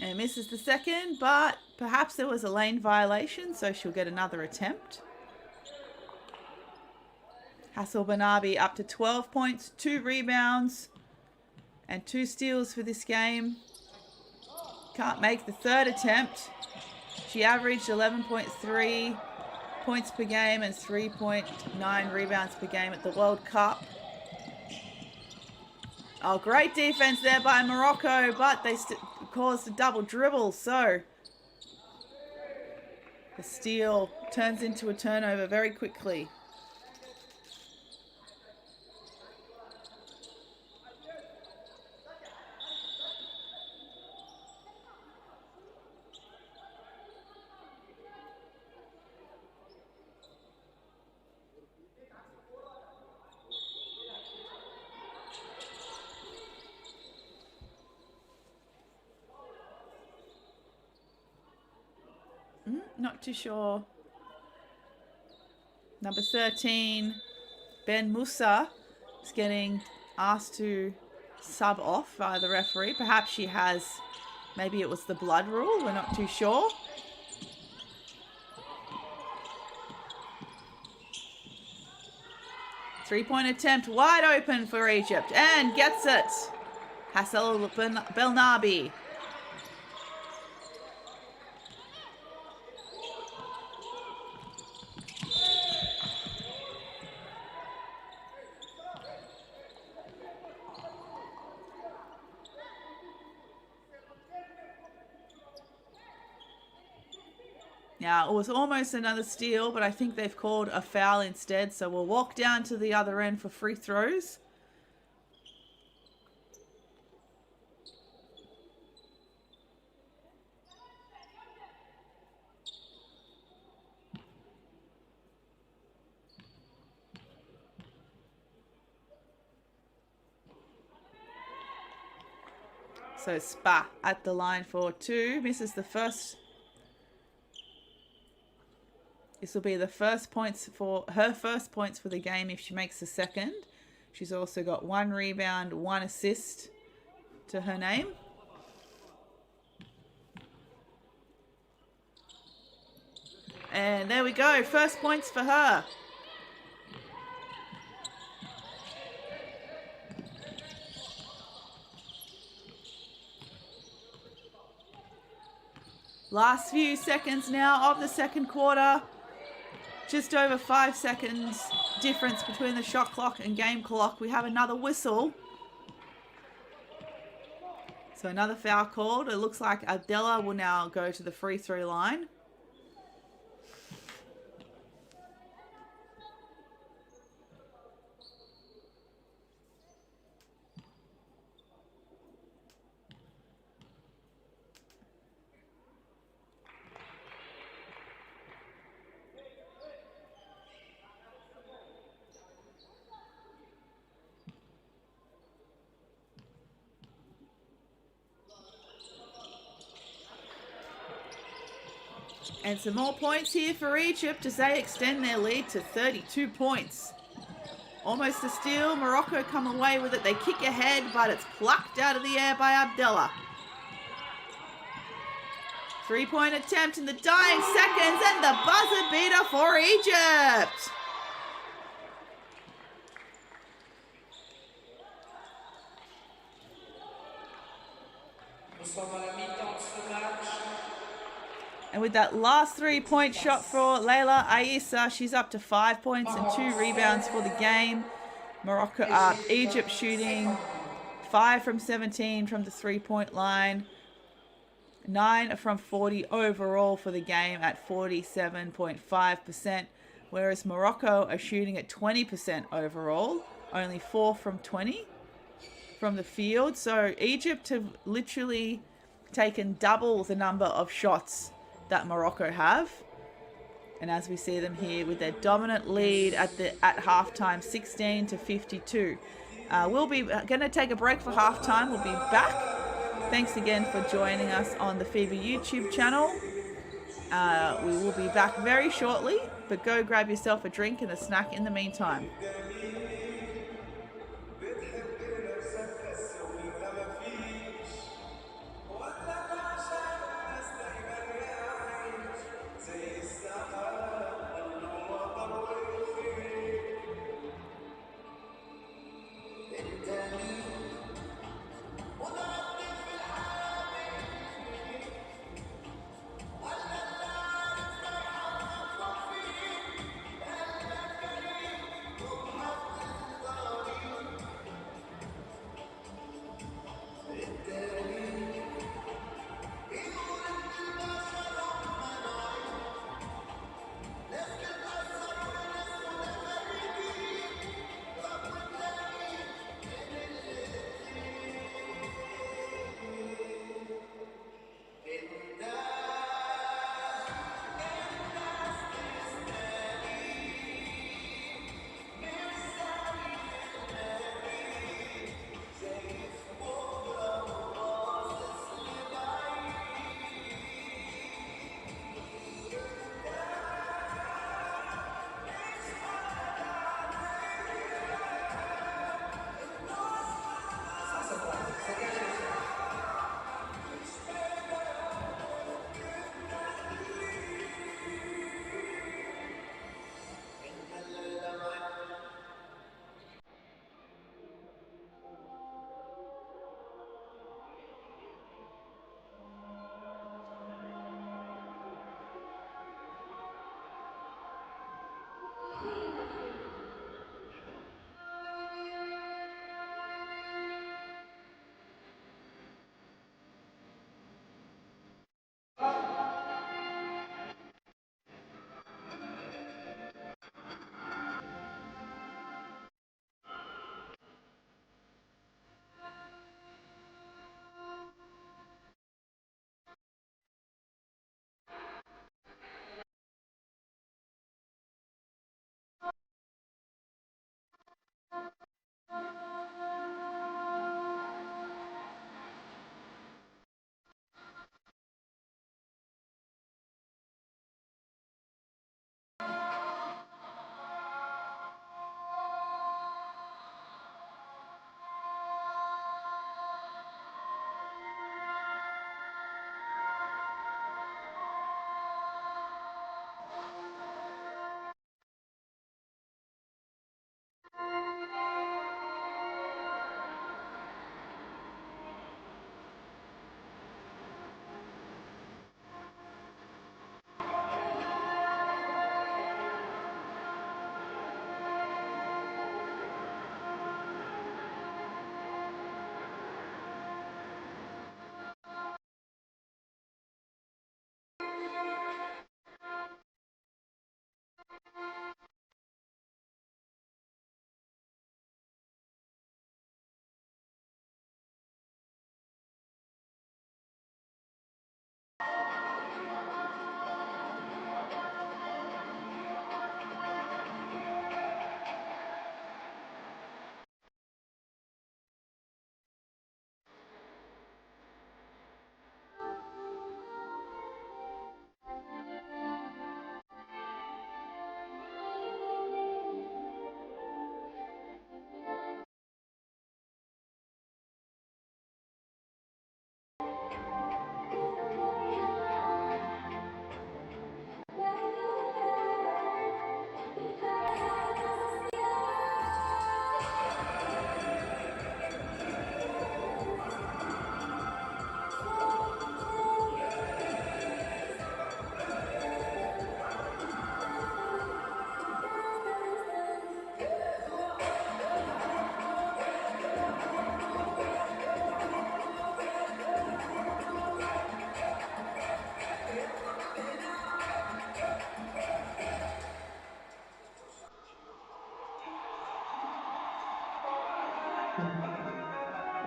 And misses the second, but perhaps there was a lane violation, so she'll get another attempt. Hassel Banabi up to 12 points, 2 rebounds, and 2 steals for this game. Can't make the third attempt. She averaged 11.3 points per game and 3.9 rebounds per game at the World Cup. Oh, great defense there by Morocco, but they caused a double dribble, so the steal turns into a turnover very quickly. Not too sure. Number 13, Ben Musa, is getting asked to sub off by the referee. Perhaps she has, maybe it was the blood rule, we're not too sure. Three-point attempt wide open for Egypt and gets it. Hassel Belnabi. Now, it was almost another steal, but I think they've called a foul instead. So we'll walk down to the other end for free throws. So Spa at the line for two. Misses the first. This will be the first points for her first points for the game if she makes the second. She's also got 1 rebound, 1 assist to her name. And there we go. First points for her. Last few seconds now of the second quarter. Just over 5 seconds difference between the shot clock and game clock. We have another whistle. So another foul called. It looks like Abdella will now go to the free throw line. And some more points here for Egypt as they extend their lead to 32 points. Almost a steal. Morocco come away with it. They kick ahead, but it's plucked out of the air by Abdella. 3-point attempt in the dying seconds and the buzzer beater for Egypt. And with that last 3-point shot for Leila Aissa, she's up to 5 points and 2 rebounds for the game. Egypt shooting 5 from 17 from the 3-point line. 9 from 40 overall for the game at 47.5%. Whereas Morocco are shooting at 20% overall. Only 4 from 20 from the field. So Egypt have literally taken double the number of shots that Morocco have, and as we see them here with their dominant lead at halftime, 16-52. We'll be going to take a break for halftime. We'll be back. Thanks again for joining us on the FIBA YouTube channel. We will be back very shortly, but go grab yourself a drink and a snack in the meantime.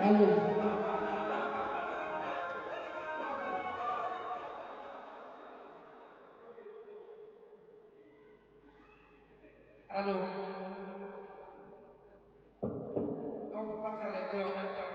Allez. Allô. On peut pas faire les deux en même temps.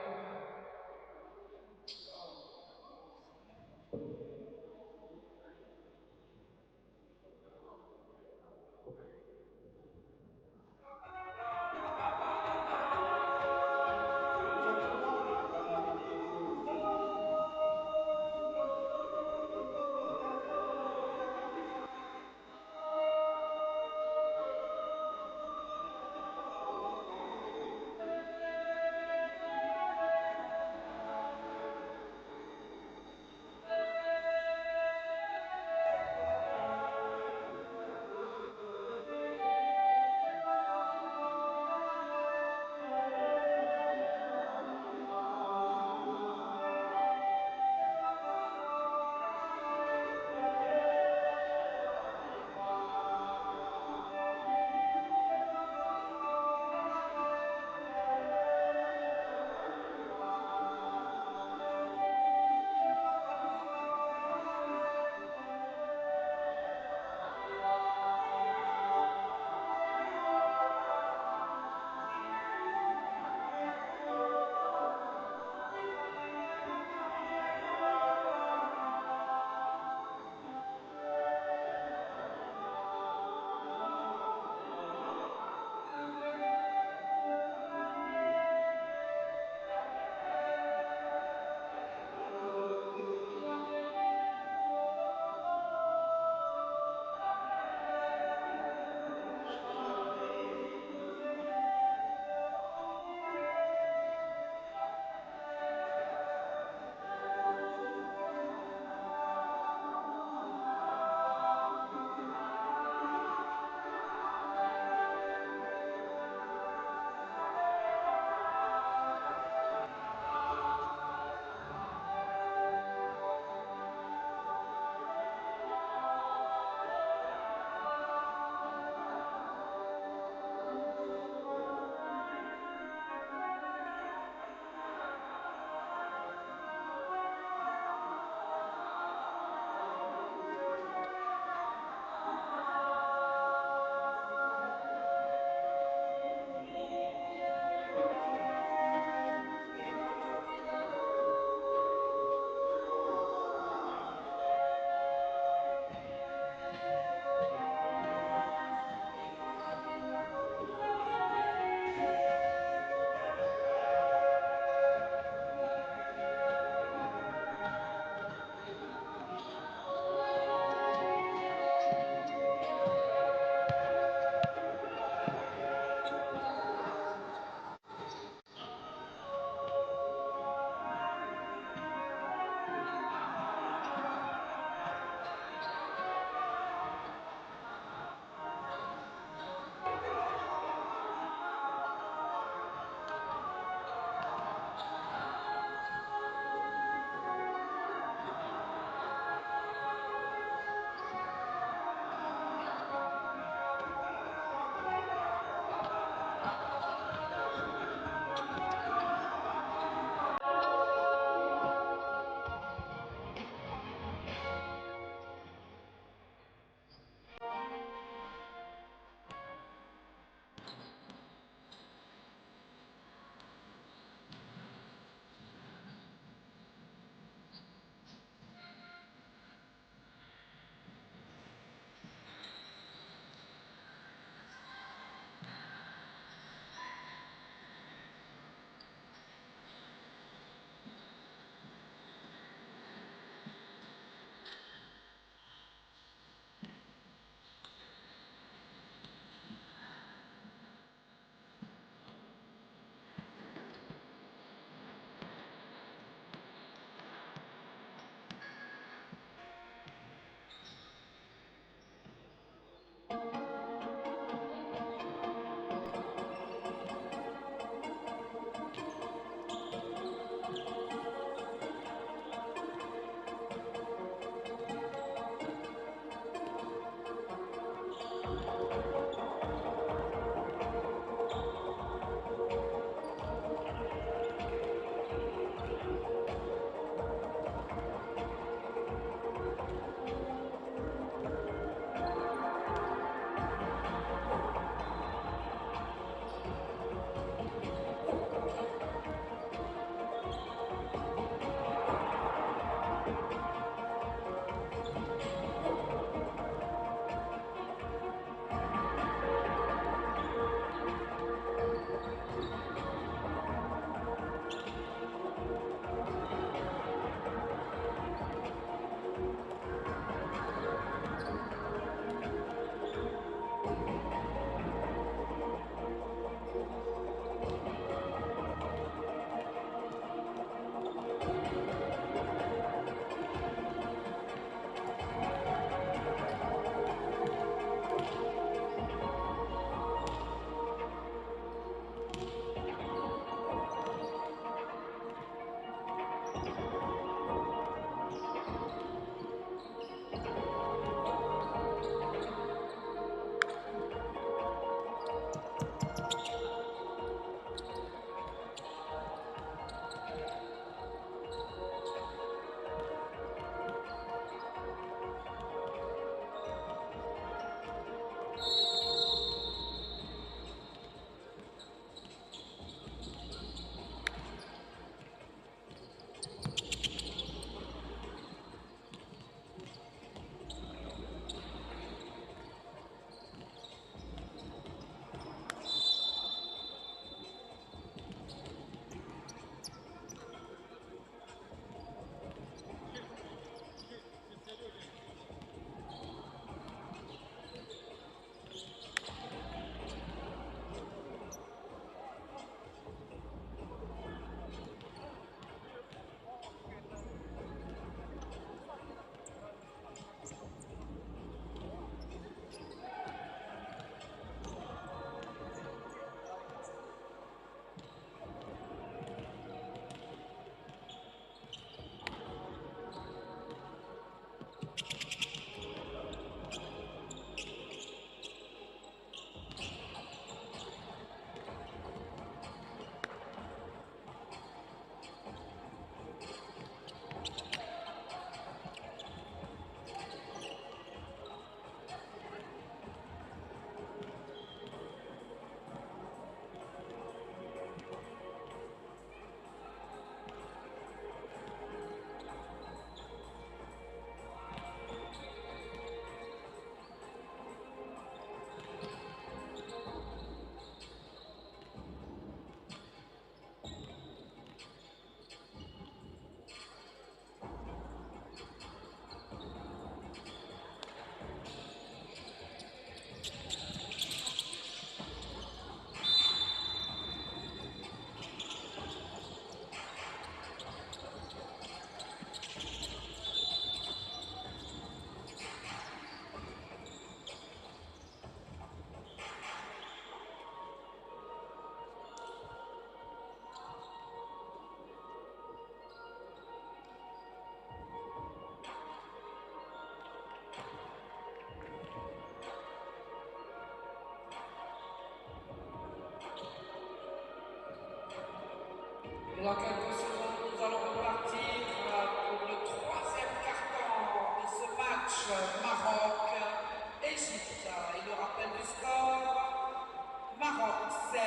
Et dans quelques secondes, nous allons repartir pour le troisième quart-temps de ce match Maroc-Égypte. Et le rappel du score, Maroc 16,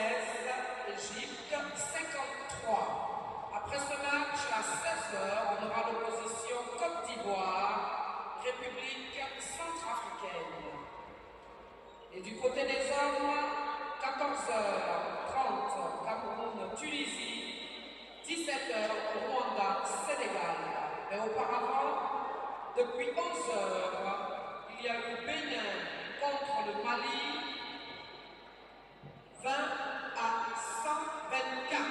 Égypte 53. Après ce match, à 16h, on aura l'opposition Côte d'Ivoire, République centrafricaine. Et du côté des hommes, 14h30, Cameroun-Tunisie, 17h, Rwanda-Sénégal. Mais auparavant, depuis 11h, il y a eu Bénin contre le Mali, 20 à 124.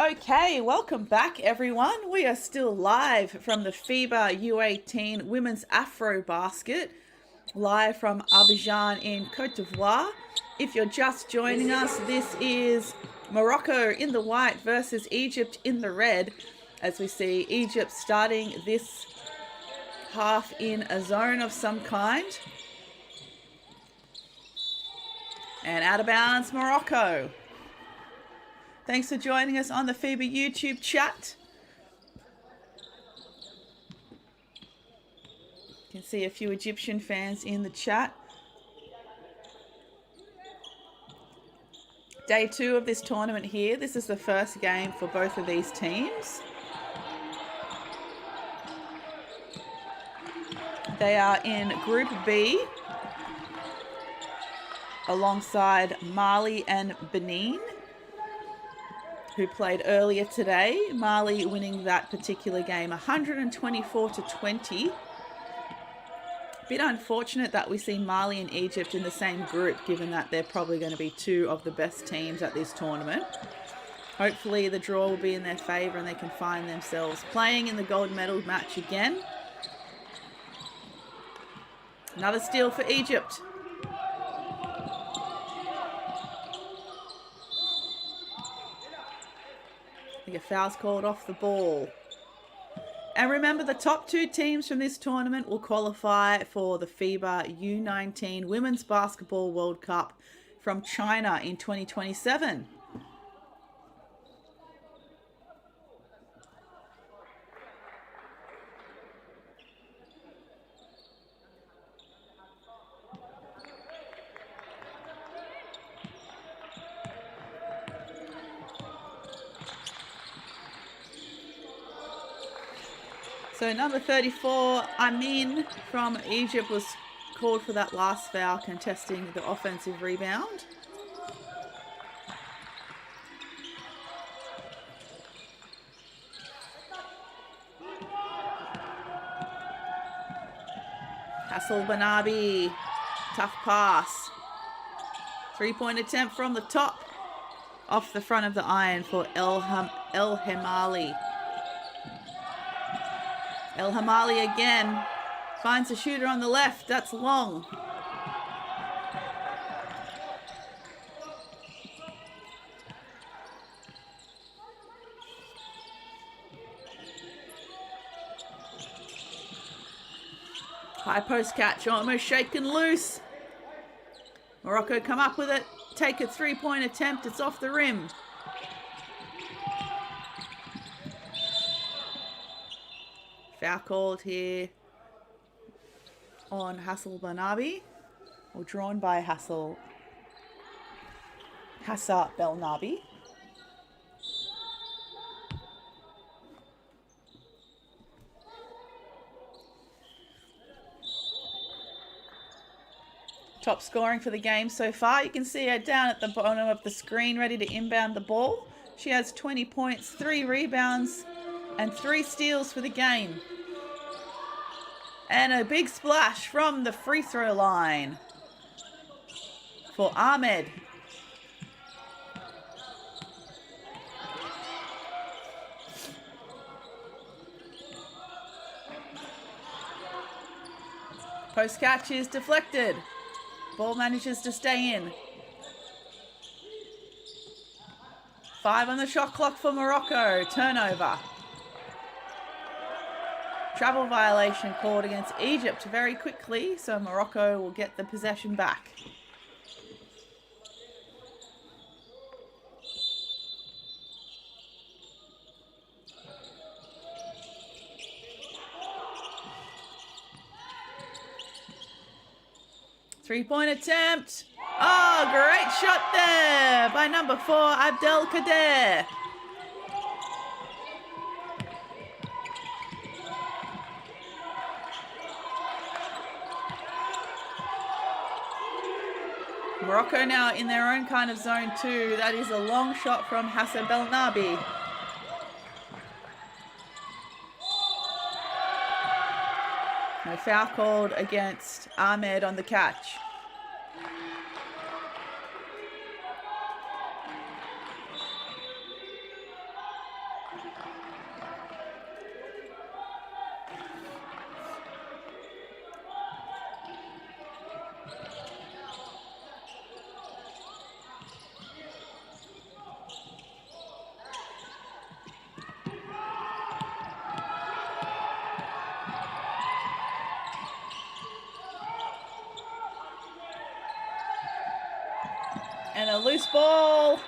Okay, welcome back everyone. We are still live from the FIBA U18 Women's AfroBasket, live from Abidjan in Côte d'Ivoire. If you're just joining us, this is Morocco in the white versus Egypt in the red, as we see Egypt starting this half in a zone of some kind. And out of bounds, Morocco. Thanks for joining us on the FIBA YouTube chat. You can see a few Egyptian fans in the chat. Day 2 of this tournament here. This is the first game for both of these teams. They are in Group B alongside Mali and Benin, who played earlier today. Mali winning that particular game 124-20. Bit unfortunate that we see Mali and Egypt in the same group, given that they're probably going to be two of the best teams at this tournament. Hopefully the draw will be in their favour and they can find themselves playing in the gold medal match again. Another steal for Egypt. I think a foul's called off the ball. And remember, the top 2 teams from this tournament will qualify for the FIBA U19 Women's Basketball World Cup from China in 2027. So number 34, Amin from Egypt, was called for that last foul, contesting the offensive rebound. Hassel Banabi, tough pass. 3-point attempt from the top, off the front of the iron for El Hamali. El Hamali again finds a shooter on the left. That's long. High post catch, almost shaken loose. Morocco come up with it. Take a 3-point attempt. It's off the rim. Foul called here on Hassel Belnabi, or drawn by Hassa Belnabi. Top scoring for the game so far. You can see her down at the bottom of the screen, ready to inbound the ball. She has 20 points, 3 rebounds, and 3 steals for the game. And a big splash from the free throw line for Ahmed. Post catch is deflected. Ball manages to stay in. 5 on the shot clock for Morocco. Turnover. Travel violation called against Egypt very quickly, so Morocco will get the possession back. Three-point attempt. Oh, great shot there by number 4, Abdelkader. Morocco now in their own kind of zone too. That is a long shot from Hassan Belnabi. No foul called against Ahmed on the catch. And a loose ball.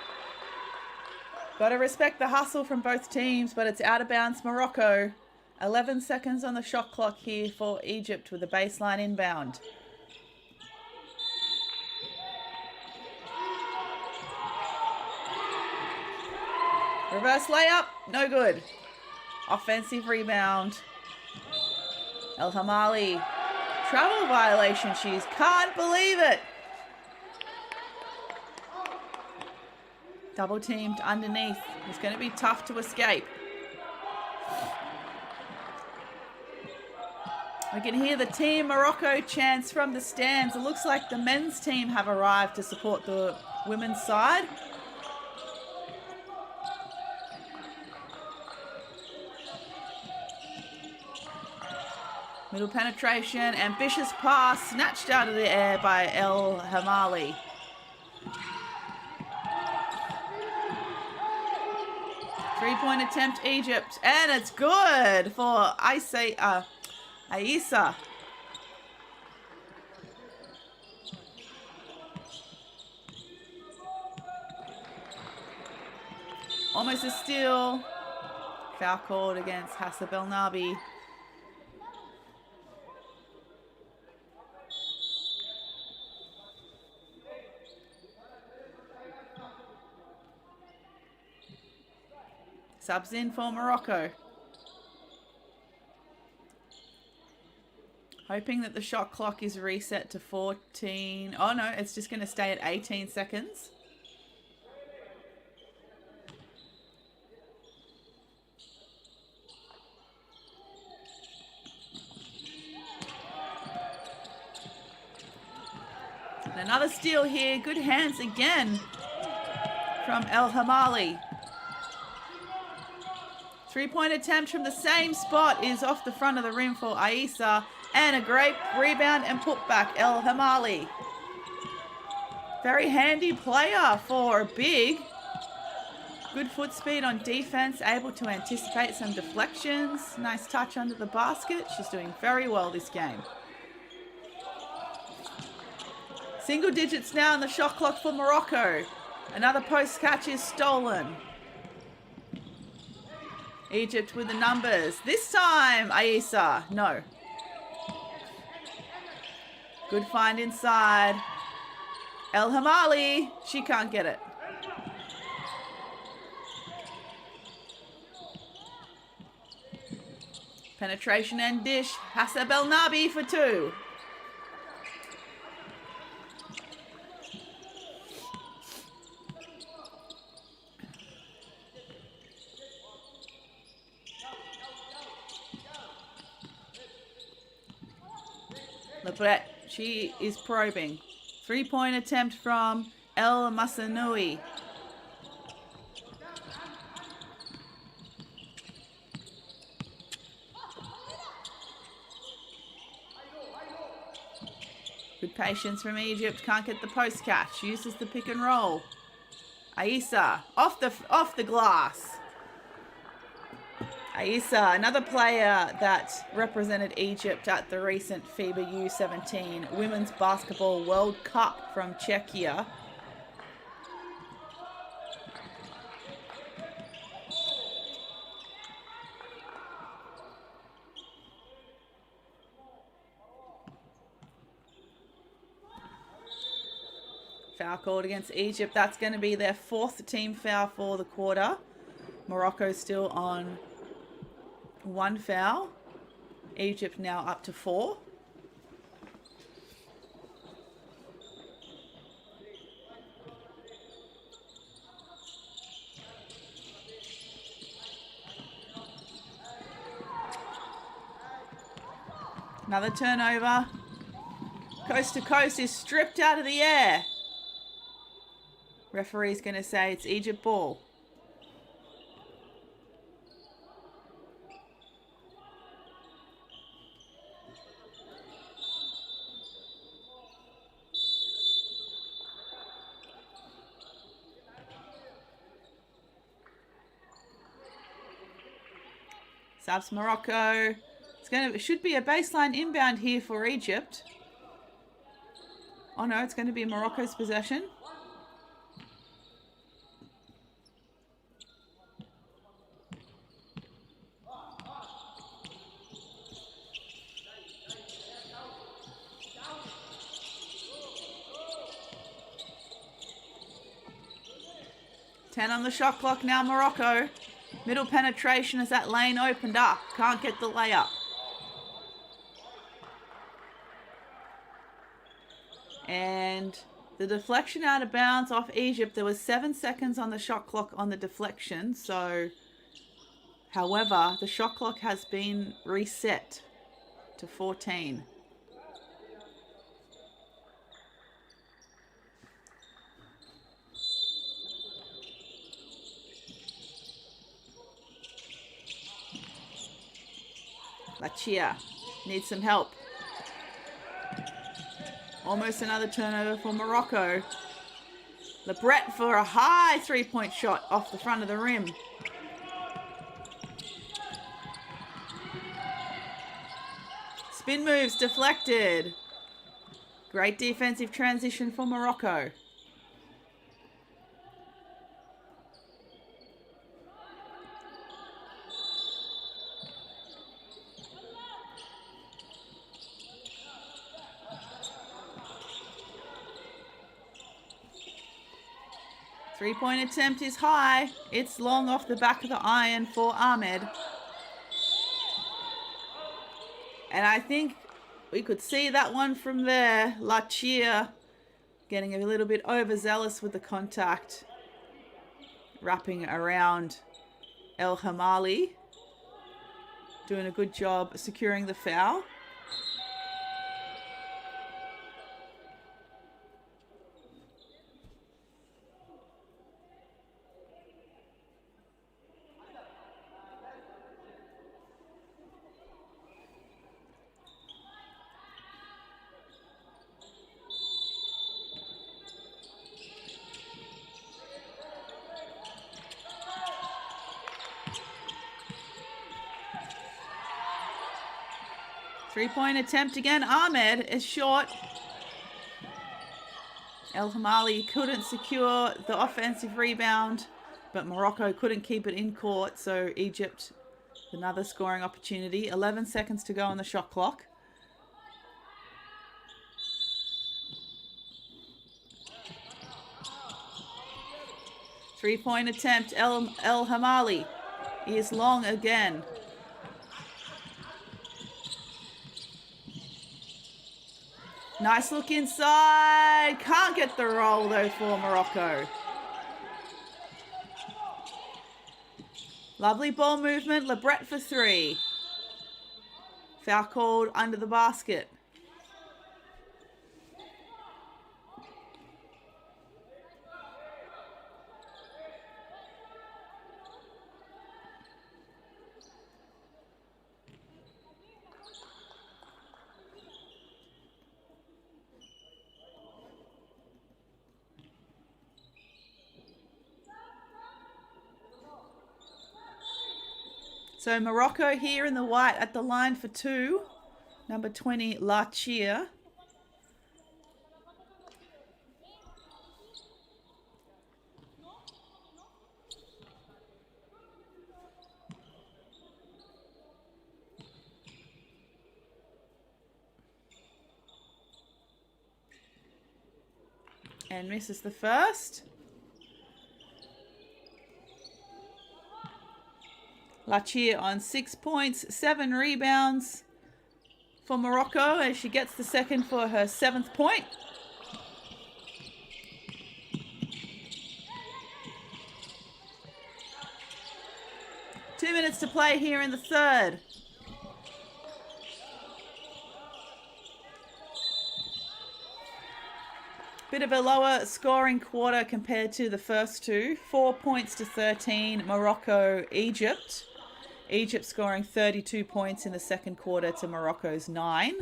Got to respect the hustle from both teams, but it's out of bounds Morocco. 11 seconds on the shot clock here for Egypt with a baseline inbound. Reverse layup, no good. Offensive rebound. El Hamali. Travel violation, she's can't believe it. Double teamed underneath. It's going to be tough to escape. We can hear the Team Morocco chants from the stands. It looks like the men's team have arrived to support the women's side. Middle penetration, ambitious pass, snatched out of the air by El Hamali. Three-point attempt, Egypt, and it's good for Aissa. Almost a steal. Foul called against Hassan Belnabi. Subs in for Morocco. Hoping that the shot clock is reset to 14. Oh no, it's just going to stay at 18 seconds. And another steal here. Good hands again from El Hamali. Three-point attempt from the same spot is off the front of the rim for Aissa. And a great rebound and putback, El Hamali. Very handy player for a big. Good foot speed on defense, able to anticipate some deflections. Nice touch under the basket. She's doing very well this game. Single digits now in the shot clock for Morocco. Another post catch is stolen. Egypt with the numbers. This time, Aissa. No. Good find inside. El Hamali. She can't get it. Penetration and dish. Hassan Belnabi for 2. Lebret, she is probing. 3-point attempt from El Masanoui. Good patience from Egypt. Can't get the post catch. Uses the pick and roll. Aissa off the glass. Aissa, another player that represented Egypt at the recent FIBA U18 Women's Basketball World Cup from Czechia. Foul called against Egypt. That's going to be their 4th team foul for the quarter. Morocco still on 1 foul. Egypt now up to 4. Another turnover. Coast to coast is stripped out of the air. Referee's going to say it's Egypt ball. Subs Morocco. It should be a baseline inbound here for Egypt. Oh no, it's going to be Morocco's possession. Ten on the shot clock now, Morocco. Middle penetration as that lane opened up. Can't get the layup. And the deflection out of bounds off Egypt. There was 7 seconds on the shot clock on the deflection. So, however, the shot clock has been reset to 14. Lachia needs some help. Almost another turnover for Morocco. Lebret for a high 3-point shot off the front of the rim. Spin moves deflected. Great defensive transition for Morocco. Three-point attempt is high. It's long off the back of the iron for Ahmed. And I think we could see that one from there. Lachia getting a little bit overzealous with the contact. Wrapping around El Hamali. Doing a good job securing the foul. Three-point attempt again. Ahmed is short. El Hamali couldn't secure the offensive rebound, but Morocco couldn't keep it in court, so Egypt, another scoring opportunity. 11 seconds to go on the shot clock. Three-point attempt. El Hamali is long again. Nice look inside. Can't get the roll though for Morocco. Lovely ball movement. Lebret for 3. Foul called under the basket. So Morocco here in the white at the line for two. Number 20, Lachia. And misses the first. Lachia on 6 points, 7 rebounds for Morocco as she gets the second for her 7th point. Two minutes to play here in the third. Bit of a lower scoring quarter compared to the first two. 4 points to 13, Morocco, Egypt. Egypt scoring 32 points in the second quarter to Morocco's 9.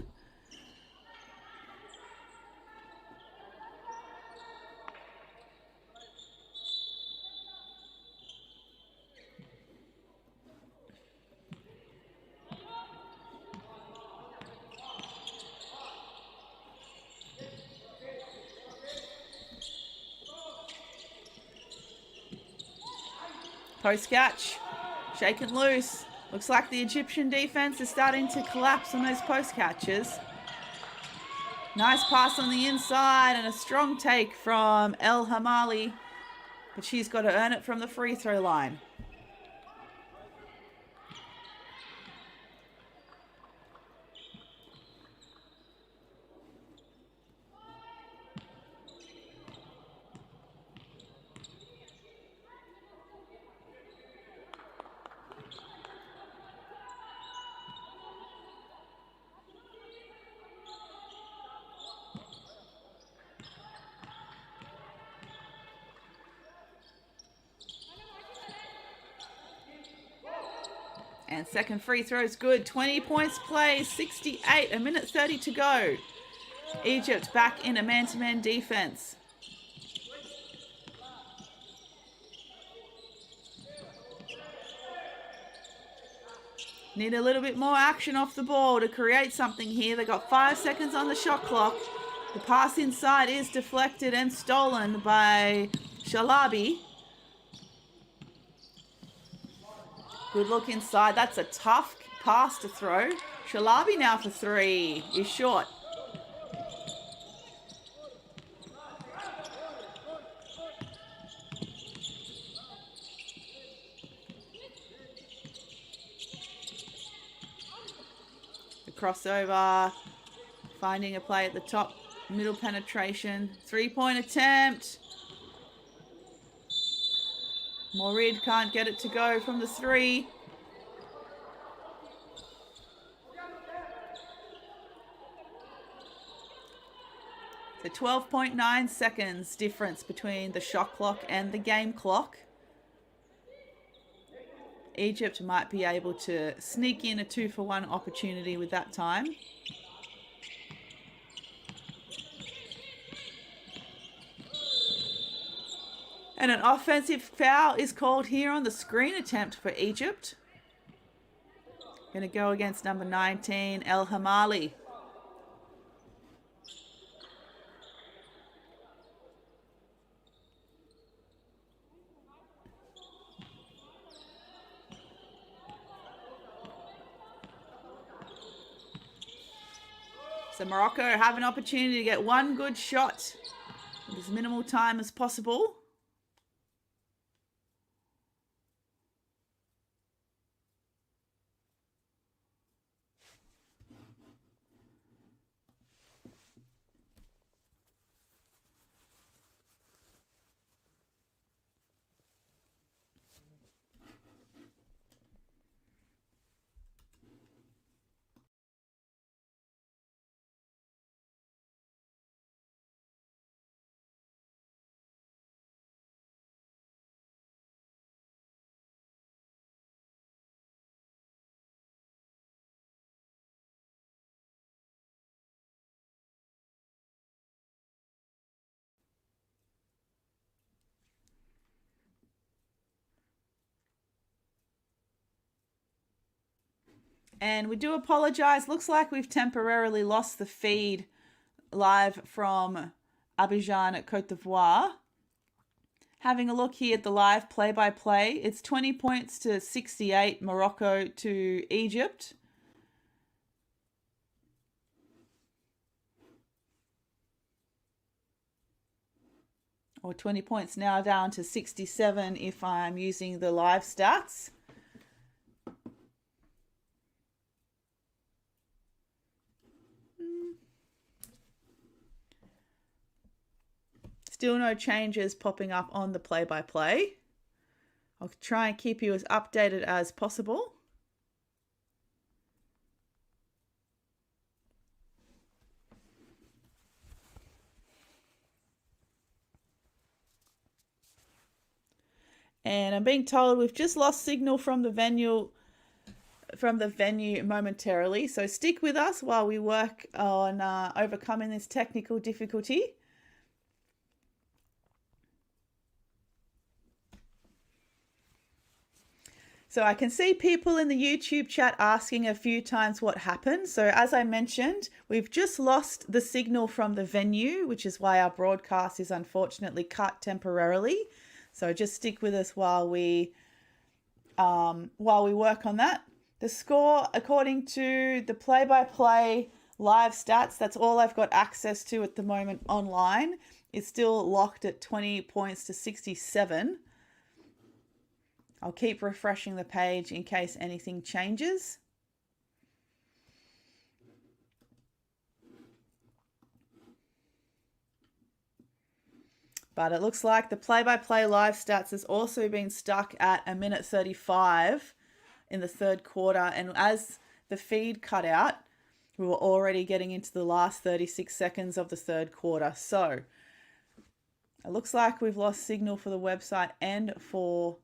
Post catch, shaken loose. Looks like the Egyptian defense is starting to collapse on those post catches. Nice pass on the inside and a strong take from El Hamali, but she's got to earn it from the free throw line. And second free throw is good. 20 points play, 68, a minute 30 to go. Egypt back in a man-to-man defense. Need a little bit more action off the ball to create something here. They got 5 seconds on the shot clock. The pass inside is deflected and stolen by Shalabi. Good look inside. That's a tough pass to throw. Shalabi now for three. Is short. The crossover. Finding a play at the top. Middle penetration. 3-point attempt. Morid can't get it to go from the three. So 12.9 seconds difference between the shot clock and the game clock. Egypt might be able to sneak in a 2-for-1 opportunity with that time. And an offensive foul is called here on the screen attempt for Egypt. Going to go against number 19, El Hamali. So Morocco have an opportunity to get one good shot with as minimal time as possible. And we do apologize. Looks like we've temporarily lost the feed live from Abidjan at Côte d'Ivoire. Having a look here at the live play-by-play, it's 20 points to 68 Morocco to Egypt. Or 20 points now down to 67 if I'm using the live stats. Still no changes popping up on the play-by-play. I'll try and keep you as updated as possible. And I'm being told we've just lost signal from the venue momentarily. So stick with us while we work on overcoming this technical difficulty. So I can see people in the YouTube chat asking a few times what happened. So as I mentioned, we've just lost the signal from the venue, which is why our broadcast is unfortunately cut temporarily. So just stick with us while we work on that. The score, according to the play-by-play live stats, that's all I've got access to at the moment online, is still locked at 20 points to 67. I'll keep refreshing the page in case anything changes. But it looks like the play-by-play live stats has also been stuck at 1:35 in the third quarter. And as the feed cut out, we were already getting into the last 36 seconds of the third quarter. So it looks like we've lost signal for the website and for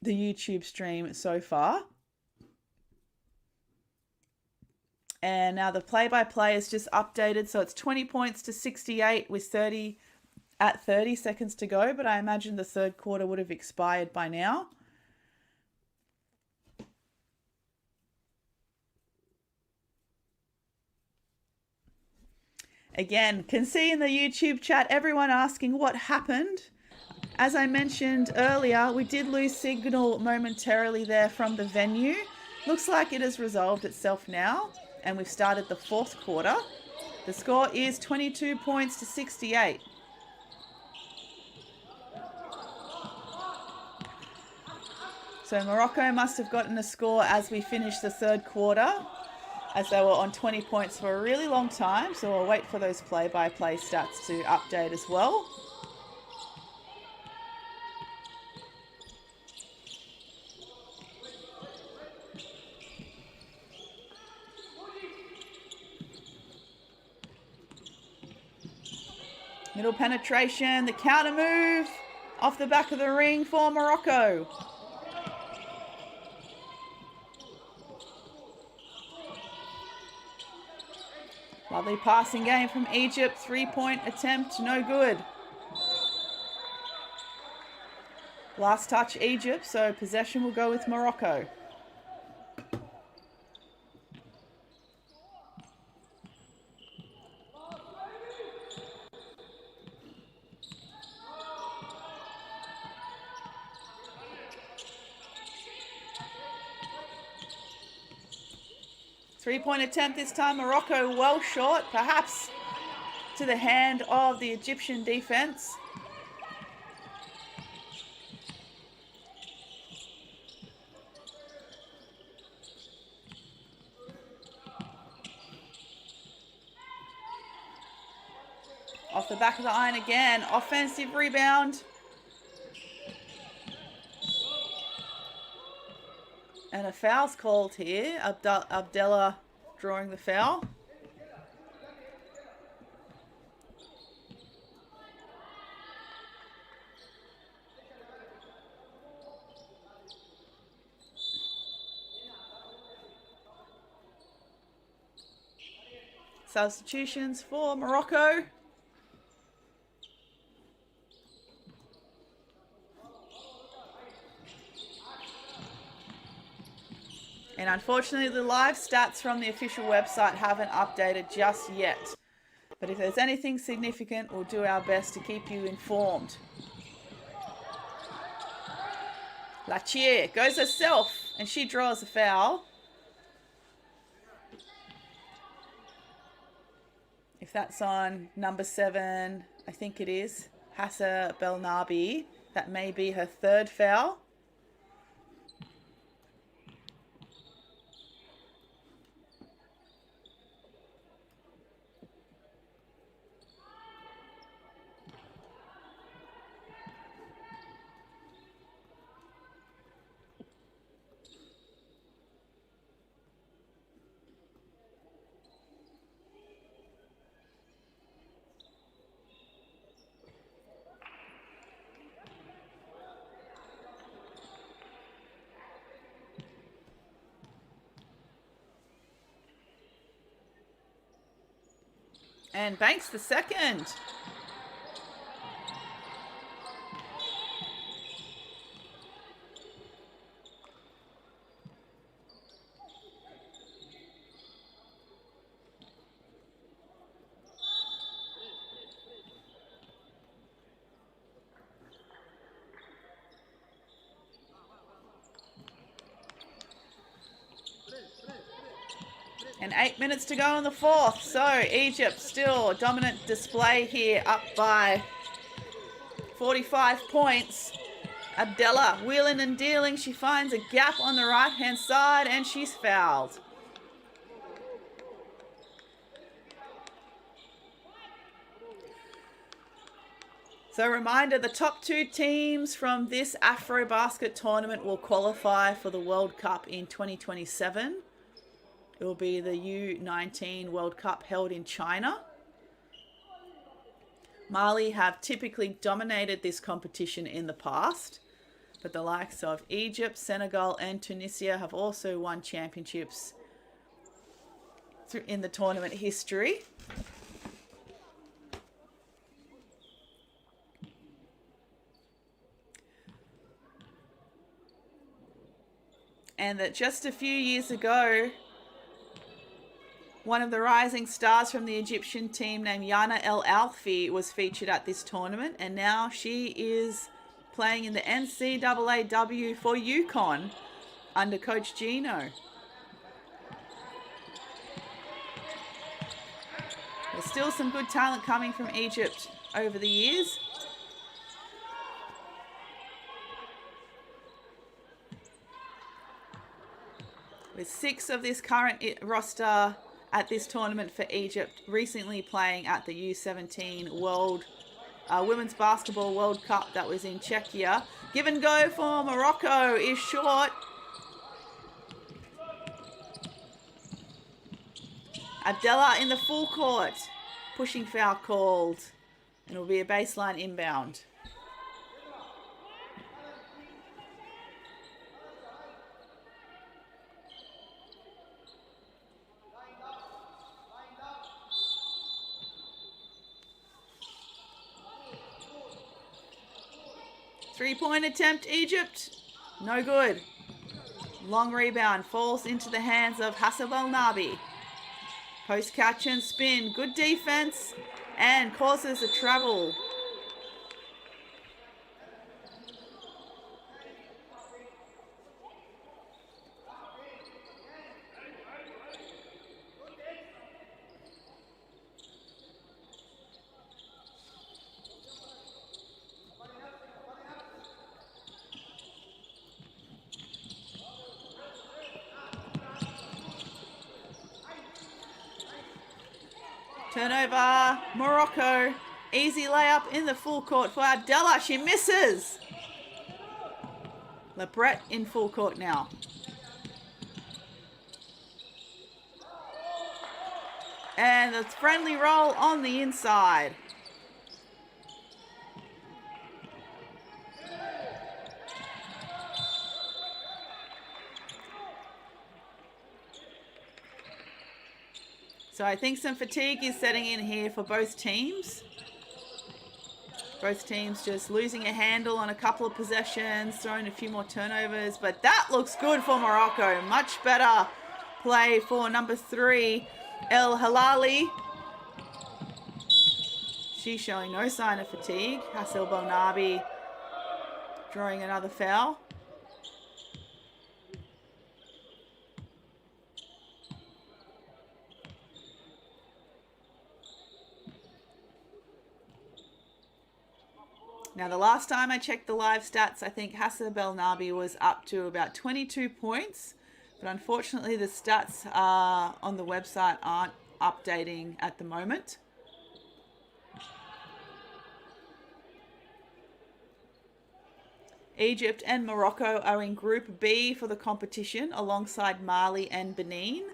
the YouTube stream so far. And now the play-by-play is just updated. So it's 20 points to 68 with 30 seconds to go. But I imagine the third quarter would have expired by now. Again, can see in the YouTube chat, everyone asking what happened. As I mentioned earlier, we did lose signal momentarily there from the venue. Looks like it has resolved itself now, and we've started the fourth quarter. The score is 22 points to 68. So Morocco must have gotten a score as we finished the third quarter, as they were on 20 points for a really long time. So we'll wait for those play-by-play stats to update as well. Middle penetration, the counter move off the back of the ring for Morocco. Lovely passing game from Egypt. 3-point attempt, no good. Last touch Egypt, so possession will go with Morocco. Three-point attempt this time, Morocco well short, perhaps to the hand of the Egyptian defense. Off the back of the iron again, offensive rebound. And a foul's called here. Abdallah drawing the foul. Substitutions for Morocco. And unfortunately, the live stats from the official website haven't updated just yet. But if there's anything significant, we'll do our best to keep you informed. Lachie goes herself, and she draws a foul. If that's on number 7, I think it is, Hassa Belnabi, that may be her 3rd foul. And Banks the second. And 8 minutes to go in the 4th. So Egypt still a dominant display here, up by 45 points. Abdella wheeling and dealing. She finds a gap on the right-hand side and she's fouled. So reminder, the top 2 teams from this AfroBasket tournament will qualify for the World Cup in 2027. It will be the U19 World Cup held in China. Mali have typically dominated this competition in the past, but the likes of Egypt, Senegal and Tunisia have also won championships in the tournament history. And that just a few years ago, one of the rising stars from the Egyptian team named Yana El Alfi was featured at this tournament, and now she is playing in the NCAAW for UConn under Coach Gino. There's still some good talent coming from Egypt over the years. With 6 of this current roster at this tournament for Egypt, recently playing at the U17 Women's Basketball World Cup that was in Czechia. Give and go for Morocco is short. Abdella in the full court. Pushing foul called. And it'll be a baseline inbound. Three-point attempt, Egypt. No good. Long rebound falls into the hands of Hassa Belnabi. Post catch and spin. Good defense and causes a travel. Turnover, Morocco. Easy layup in the full court for Abdella. She misses. Lebret in full court now. And the friendly roll on the inside. So I think some fatigue is setting in here for both teams. Both teams just losing a handle on a couple of possessions, throwing a few more turnovers. But that looks good for Morocco. Much better play for number 3, El Halali. She's showing no sign of fatigue. Hassel Belnabi drawing another foul. Now, the last time I checked the live stats, I think Hassel Belnabi was up to about 22 points. But unfortunately, the stats on the website aren't updating at the moment. Egypt and Morocco are in Group B for the competition alongside Mali and Benin.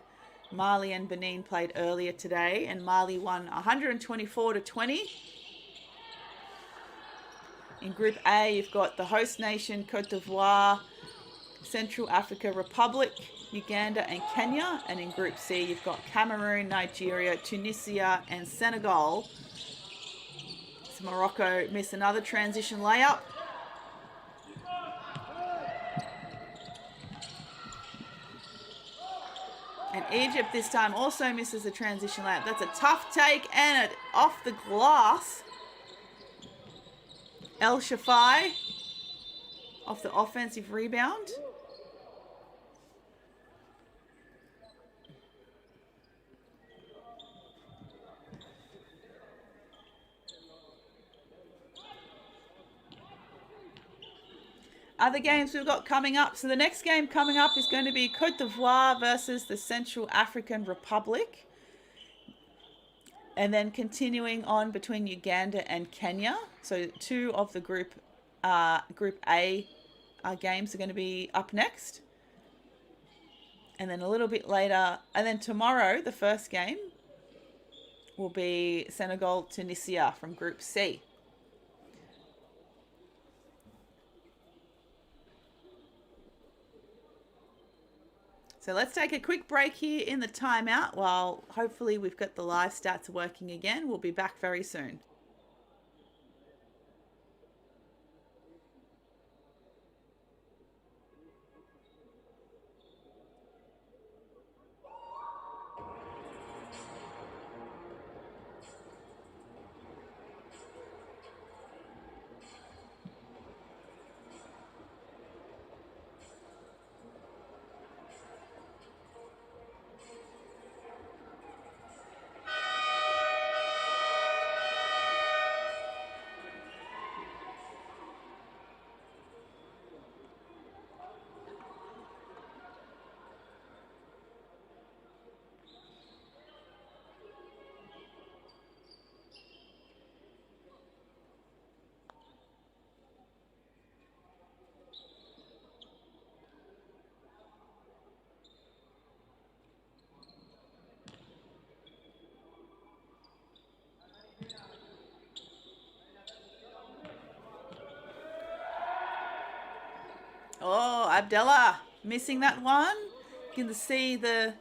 Mali and Benin played earlier today and Mali won 124-20. In Group A, you've got the host nation Cote d'Ivoire, Central Africa Republic, Uganda and Kenya. And in Group C, you've got Cameroon, Nigeria, Tunisia and Senegal. So Morocco missed another transition layup. And Egypt this time also misses a transition layup. That's a tough take and it off the glass. El Shafai off the offensive rebound. Other games we've got coming up. So the next game coming up is going to be Cote d'Ivoire versus the Central African Republic. And then continuing on between Uganda and Kenya. So 2 of the Group A games are going to be up next. And then a little bit later, and then tomorrow, the first game will be Senegal, Tunisia from Group C. So let's take a quick break here in the timeout while hopefully we've got the live stats working again. We'll be back very soon. Oh, Abdallah missing that one. You can see the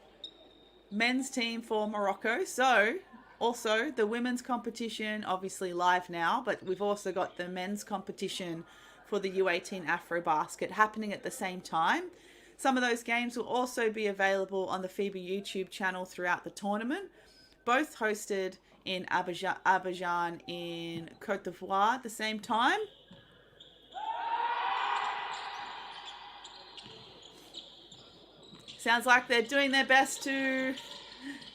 men's team for Morocco. So also the women's competition, obviously live now, but we've also got the men's competition for the U18 AfroBasket happening at the same time. Some of those games will also be available on the FIBA YouTube channel throughout the tournament. Both hosted in Abidjan in Cote d'Ivoire at the same time. Sounds like they're doing their best to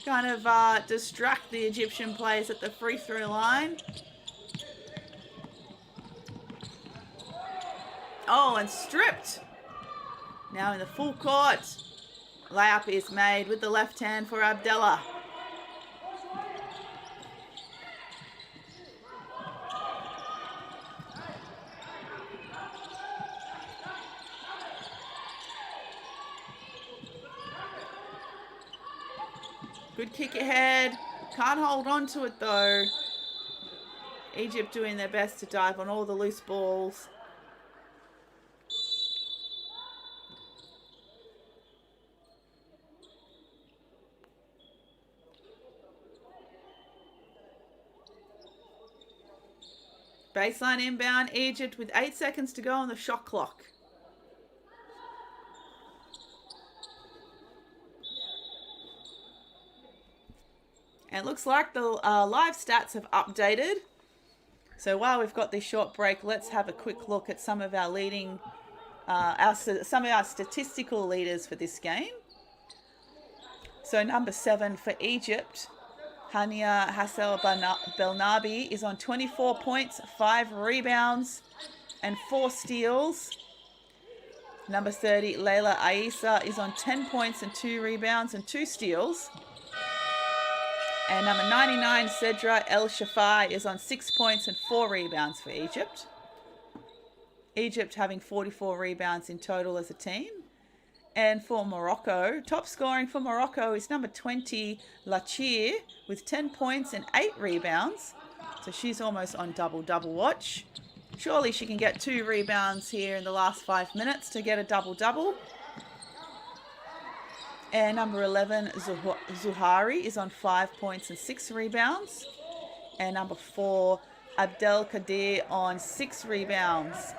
kind of distract the Egyptian players at the free throw line. Oh, and stripped. Now in the full court. Layup is made with the left hand for Abdallah. Good kick ahead. Can't hold on to it though. Egypt doing their best to dive on all the loose balls. Baseline inbound, Egypt with 8 seconds to go on the shot clock. And it looks like the live stats have updated. So while we've got this short break, let's have a quick look at some of our leading, some of our statistical leaders for this game. So number 7 for Egypt, Hania Hassel Belnabi, is on 24 points, 5 rebounds, and 4 steals. Number 30, Leila Aissa, is on 10 points and 2 rebounds and 2 steals. And number 99, Cedra El Shafai, is on 6 points and 4 rebounds for Egypt. Egypt having 44 rebounds in total as a team. And for Morocco, top scoring for Morocco is number 20, Lachir, with 10 points and 8 rebounds. So she's almost on double-double watch. Surely she can get 2 rebounds here in the last 5 minutes to get a double-double. And number 11, Zuhari, is on 5 points and 6 rebounds. And number 4, Abdel Kadir, on 6 rebounds.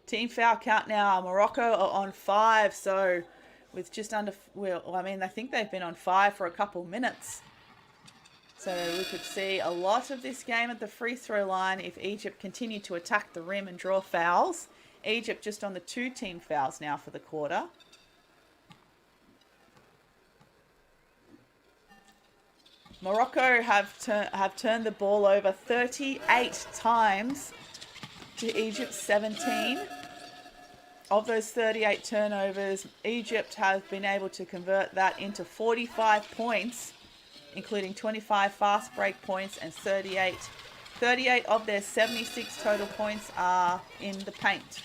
Team foul count now. Morocco are on 5, so with just under, well, I mean, I think they've been on 5 for a couple minutes. So we could see a lot of this game at the free throw line if Egypt continue to attack the rim and draw fouls. Egypt just on the 2 team fouls now for the quarter. Morocco have turned the ball over 38 times to Egypt's 17. Of those 38 turnovers, Egypt have been able to convert that into 45 points, including 25 fast break points and 38. 38 of their 76 total points are in the paint.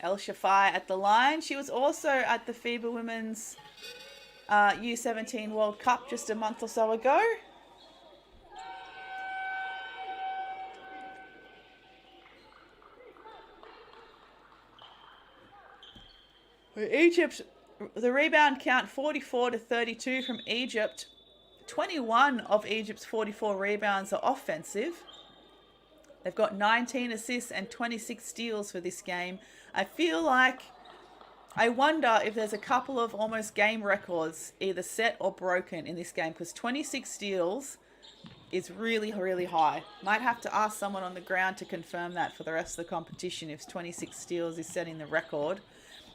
El Shafai at the line. She was also at the FIBA Women's U17 World Cup just a month or so ago. Egypt, the rebound count 44 to 32 from Egypt. 21 of Egypt's 44 rebounds are offensive. They've got 19 assists and 26 steals for this game. I wonder if there's a couple of almost game records either set or broken in this game, because 26 steals is really, really high. Might have to ask someone on the ground to confirm that for the rest of the competition if 26 steals is setting the record.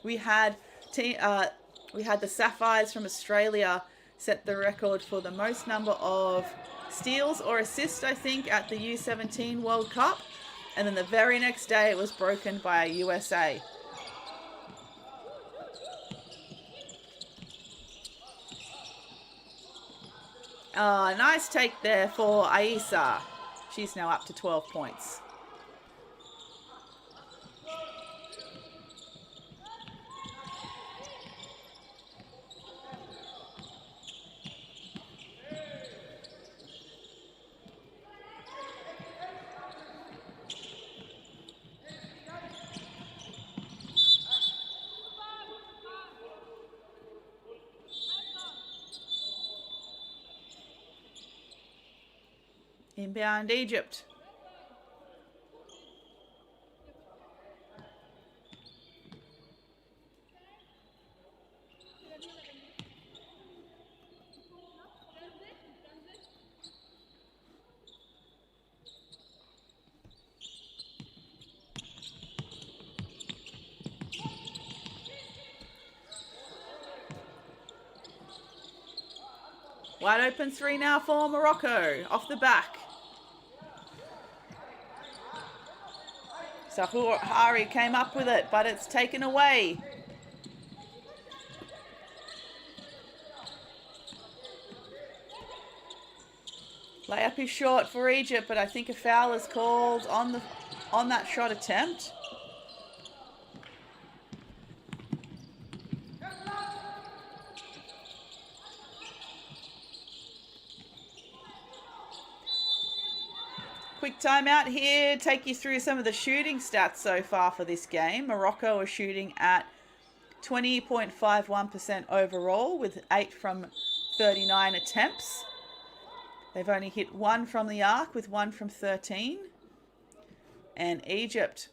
We had the Sapphires from Australia set the record for the most number of steals or assists, I think, at the U17 World Cup. And then the very next day it was broken by USA. Nice take there for Aissa. She's now up to 12 points. Inbound Egypt. Wide open 3 now for Morocco, off the back. Sahari came up with it, but it's taken away. Layup is short for Egypt, but I think a foul is called on that shot attempt. Quick timeout here, take you through some of the shooting stats so far for this game. Morocco is shooting at 20.51% overall with 8 from 39 attempts. They've only hit 1 from the arc with 1 from 13. And Egypt,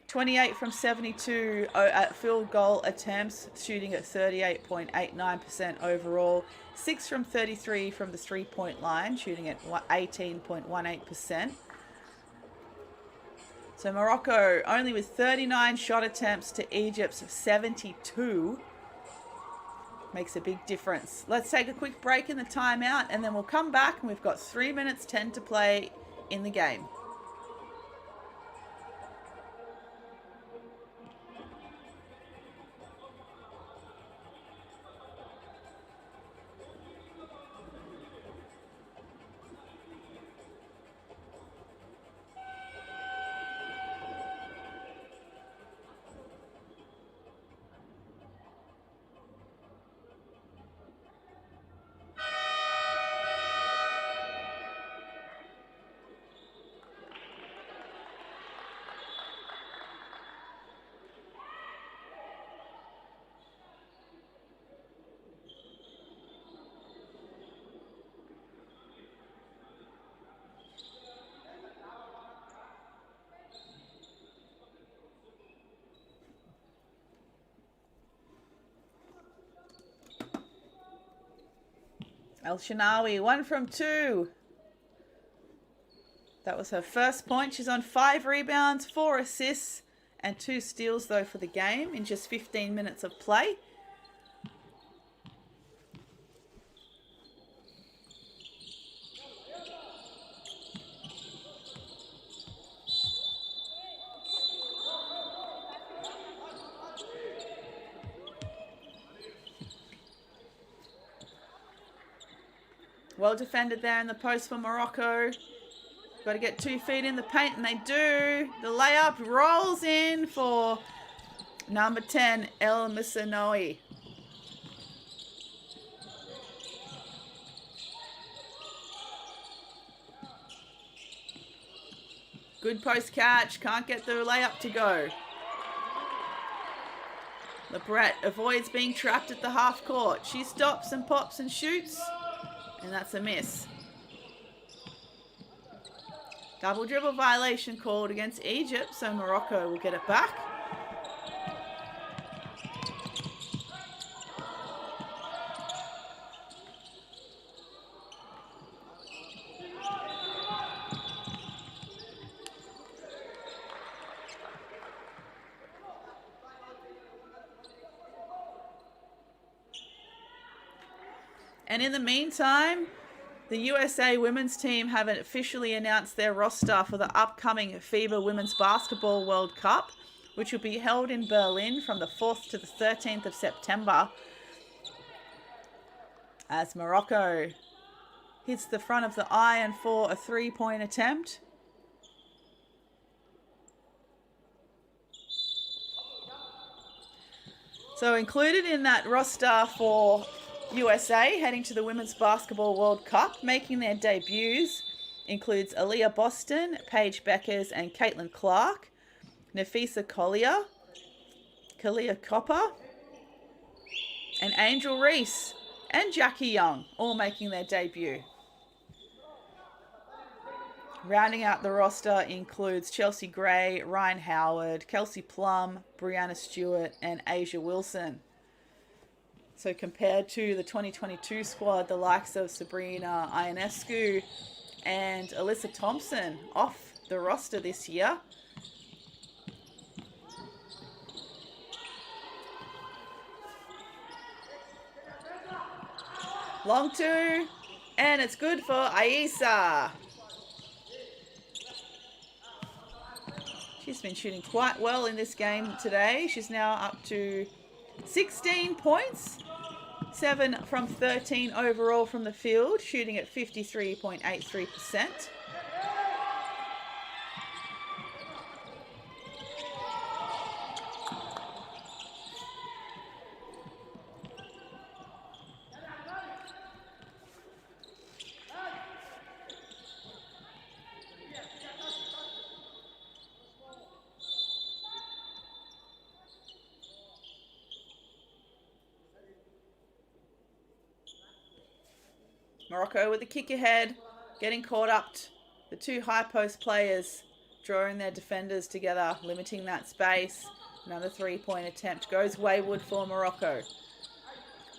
28 from 72 at field goal attempts, shooting at 38.89% overall. 6 from 33 from the three-point line, shooting at 18.18%. So Morocco only with 39 shot attempts to Egypt's 72. Makes a big difference. Let's take a quick break in the timeout and then we'll come back and we've got 3 minutes 10 to play in the game. El Shinawi, 1 from 2. That was her first point. She's on 5 rebounds, 4 assists, and 2 steals, though, for the game in just 15 minutes of play. Well defended there in the post for Morocco. Got to get 2 feet in the paint, and they do. The layup rolls in for number 10, El Misanoui. Good post catch. Can't get the layup to go. Lebret avoids being trapped at the half court. She stops and pops and shoots. And that's a miss. Double dribble violation called against Egypt, so Morocco will get it back. And in the meantime, the USA women's team haven't officially announced their roster for the upcoming FIBA Women's Basketball World Cup, which will be held in Berlin from the 4th to the 13th of September. As Morocco hits the front of the iron for a 3-point attempt. So included in that roster for USA heading to the Women's Basketball World Cup, making their debuts, includes Aaliyah Boston, Paige Beckers and Caitlin Clark, Nafisa Collier, Kalia Copper, and Angel Reese and Jackie Young, all making their debut. Rounding out the roster includes Chelsea Gray, Ryan Howard, Kelsey Plum, Brianna Stewart and Asia Wilson. So compared to the 2022 squad, the likes of Sabrina Ionescu and Alyssa Thompson off the roster this year. Long 2, and it's good for Aisa. She's been shooting quite well in this game today. She's now up to 16 points 7 from 13 overall from the field, shooting at 53.83%. Morocco with the kick ahead, getting caught up. The two high post players drawing their defenders together, limiting that space. Another 3-point attempt goes wayward for Morocco.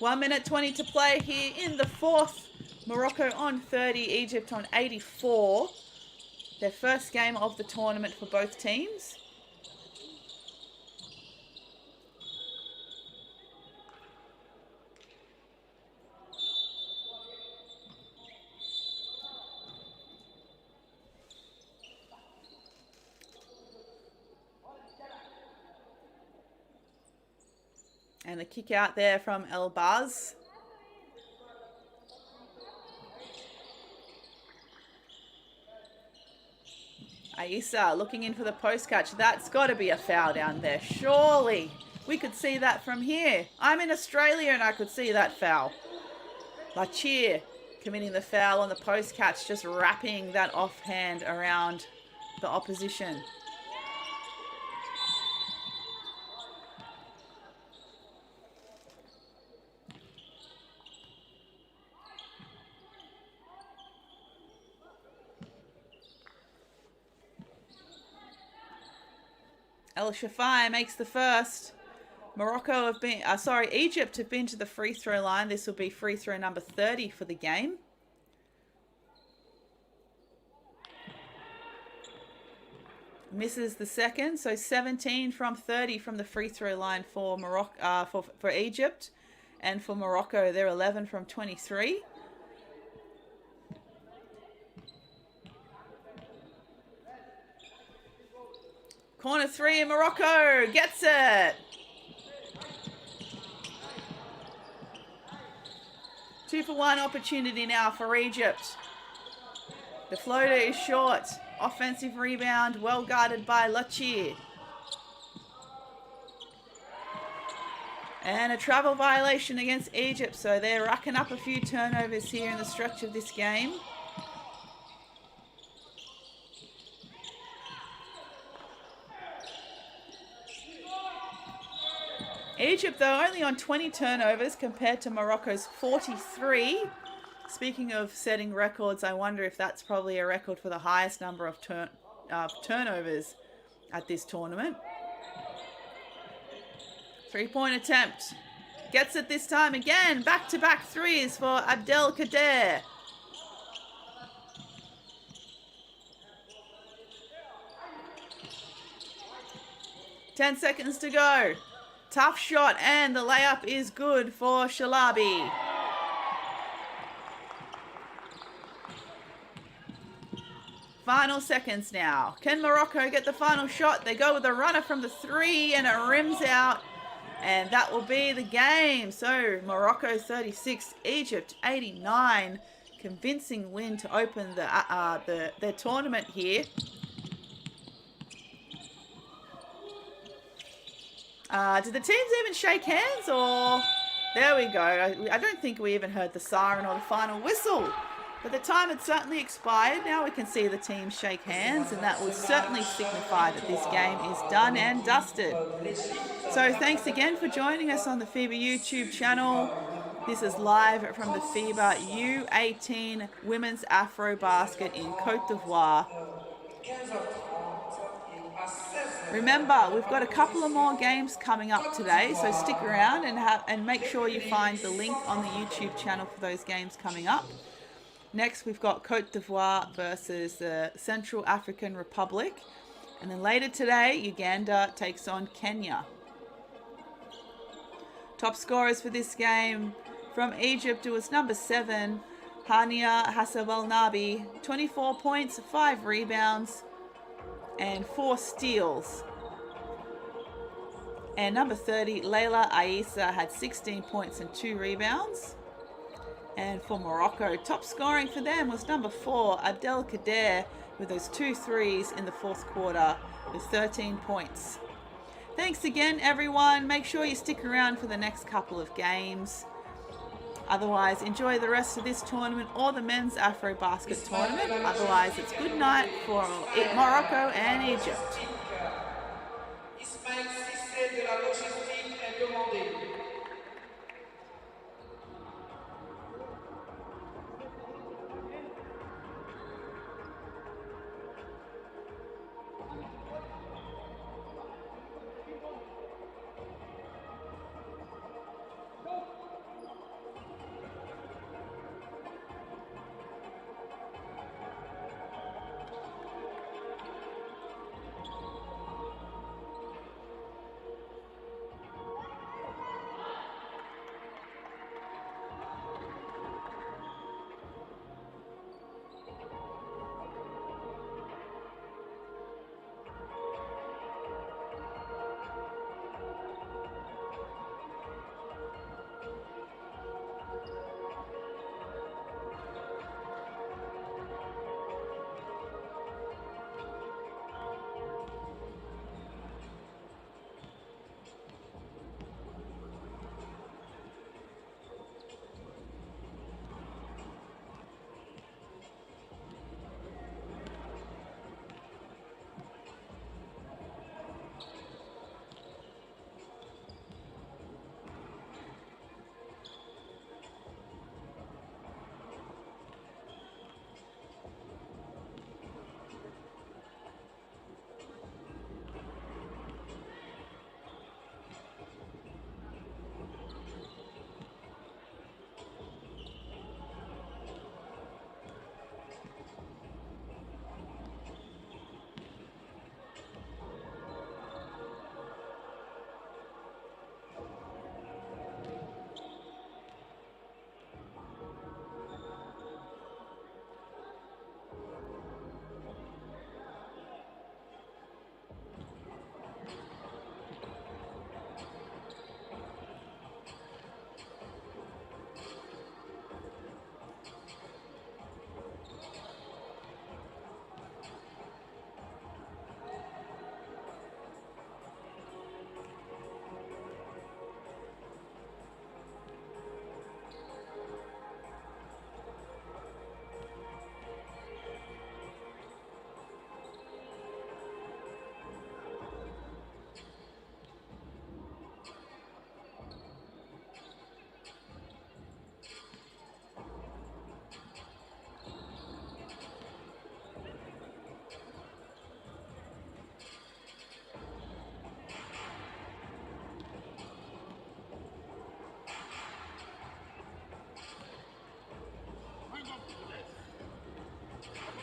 1 minute 20 to play here in the fourth. Morocco on 30, Egypt on 84. Their first game of the tournament for both teams. And the kick out there from El Baz. Aissa looking in for the post catch. That's got to be a foul down there. Surely we could see that from here. I'm in Australia and I could see that foul. Lachir committing the foul on the post catch, just wrapping that offhand around the opposition. El Shafai makes the first. Egypt have been to the free throw line. This will be free throw number 30 for the game. Misses the second, so 17 from 30 from the free throw line for Morocco, for Egypt, and for Morocco they're 11 from 23. Corner three in Morocco, gets it. 2-for-1 opportunity now for Egypt. The floater is short. Offensive rebound, well guarded by Lachir. And a travel violation against Egypt, so they're racking up a few turnovers here in the stretch of this game. Egypt, though, only on 20 turnovers compared to Morocco's 43. Speaking of setting records, I wonder if that's probably a record for the highest number of turnovers at this tournament. 3-point attempt. Gets it this time again. Back-to-back threes for Abdelkader. Ten seconds to go. Tough shot, and the layup is good for Shalabi. Final seconds now. Can Morocco get the final shot? They go with a runner from the three, and it rims out. And that will be the game. So Morocco 36, Egypt 89. Convincing win to open their tournament here. Did the teams even shake hands, or... There we go. I don't think we even heard the siren or the final whistle. But the time had certainly expired. Now we can see the teams shake hands, and that would certainly signify that this game is done and dusted. So thanks again for joining us on the FIBA YouTube channel. This is live from the FIBA U18 Women's AfroBasket in Côte d'Ivoire. Remember, we've got a couple of more games coming up today, so stick around and make sure you find the link on the YouTube channel for those games coming up. Next, we've got Côte d'Ivoire versus the Central African Republic. And then later today, Uganda takes on Kenya. Top scorers for this game from Egypt, it was number 7, Hania Hassabelnabi, 24 points, 5 rebounds, and 4 steals. And number 30, Layla Aissa, had 16 points and 2 rebounds. And for Morocco, top scoring for them was number 4, Abdelkader, with those 2 threes in the fourth quarter with 13 points. Thanks again, everyone. Make sure you stick around for the next couple of games. Otherwise, enjoy the rest of this tournament or the men's AfroBasket tournament. Otherwise, it's good night for Morocco and Egypt. Ismaël Cissé de la logistique est demandé.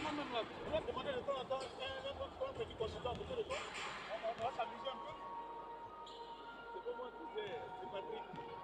On va demander de temps en temps un petit consultant autour de toi. On va s'amuser un peu. C'est comme moi, c'est Patrick.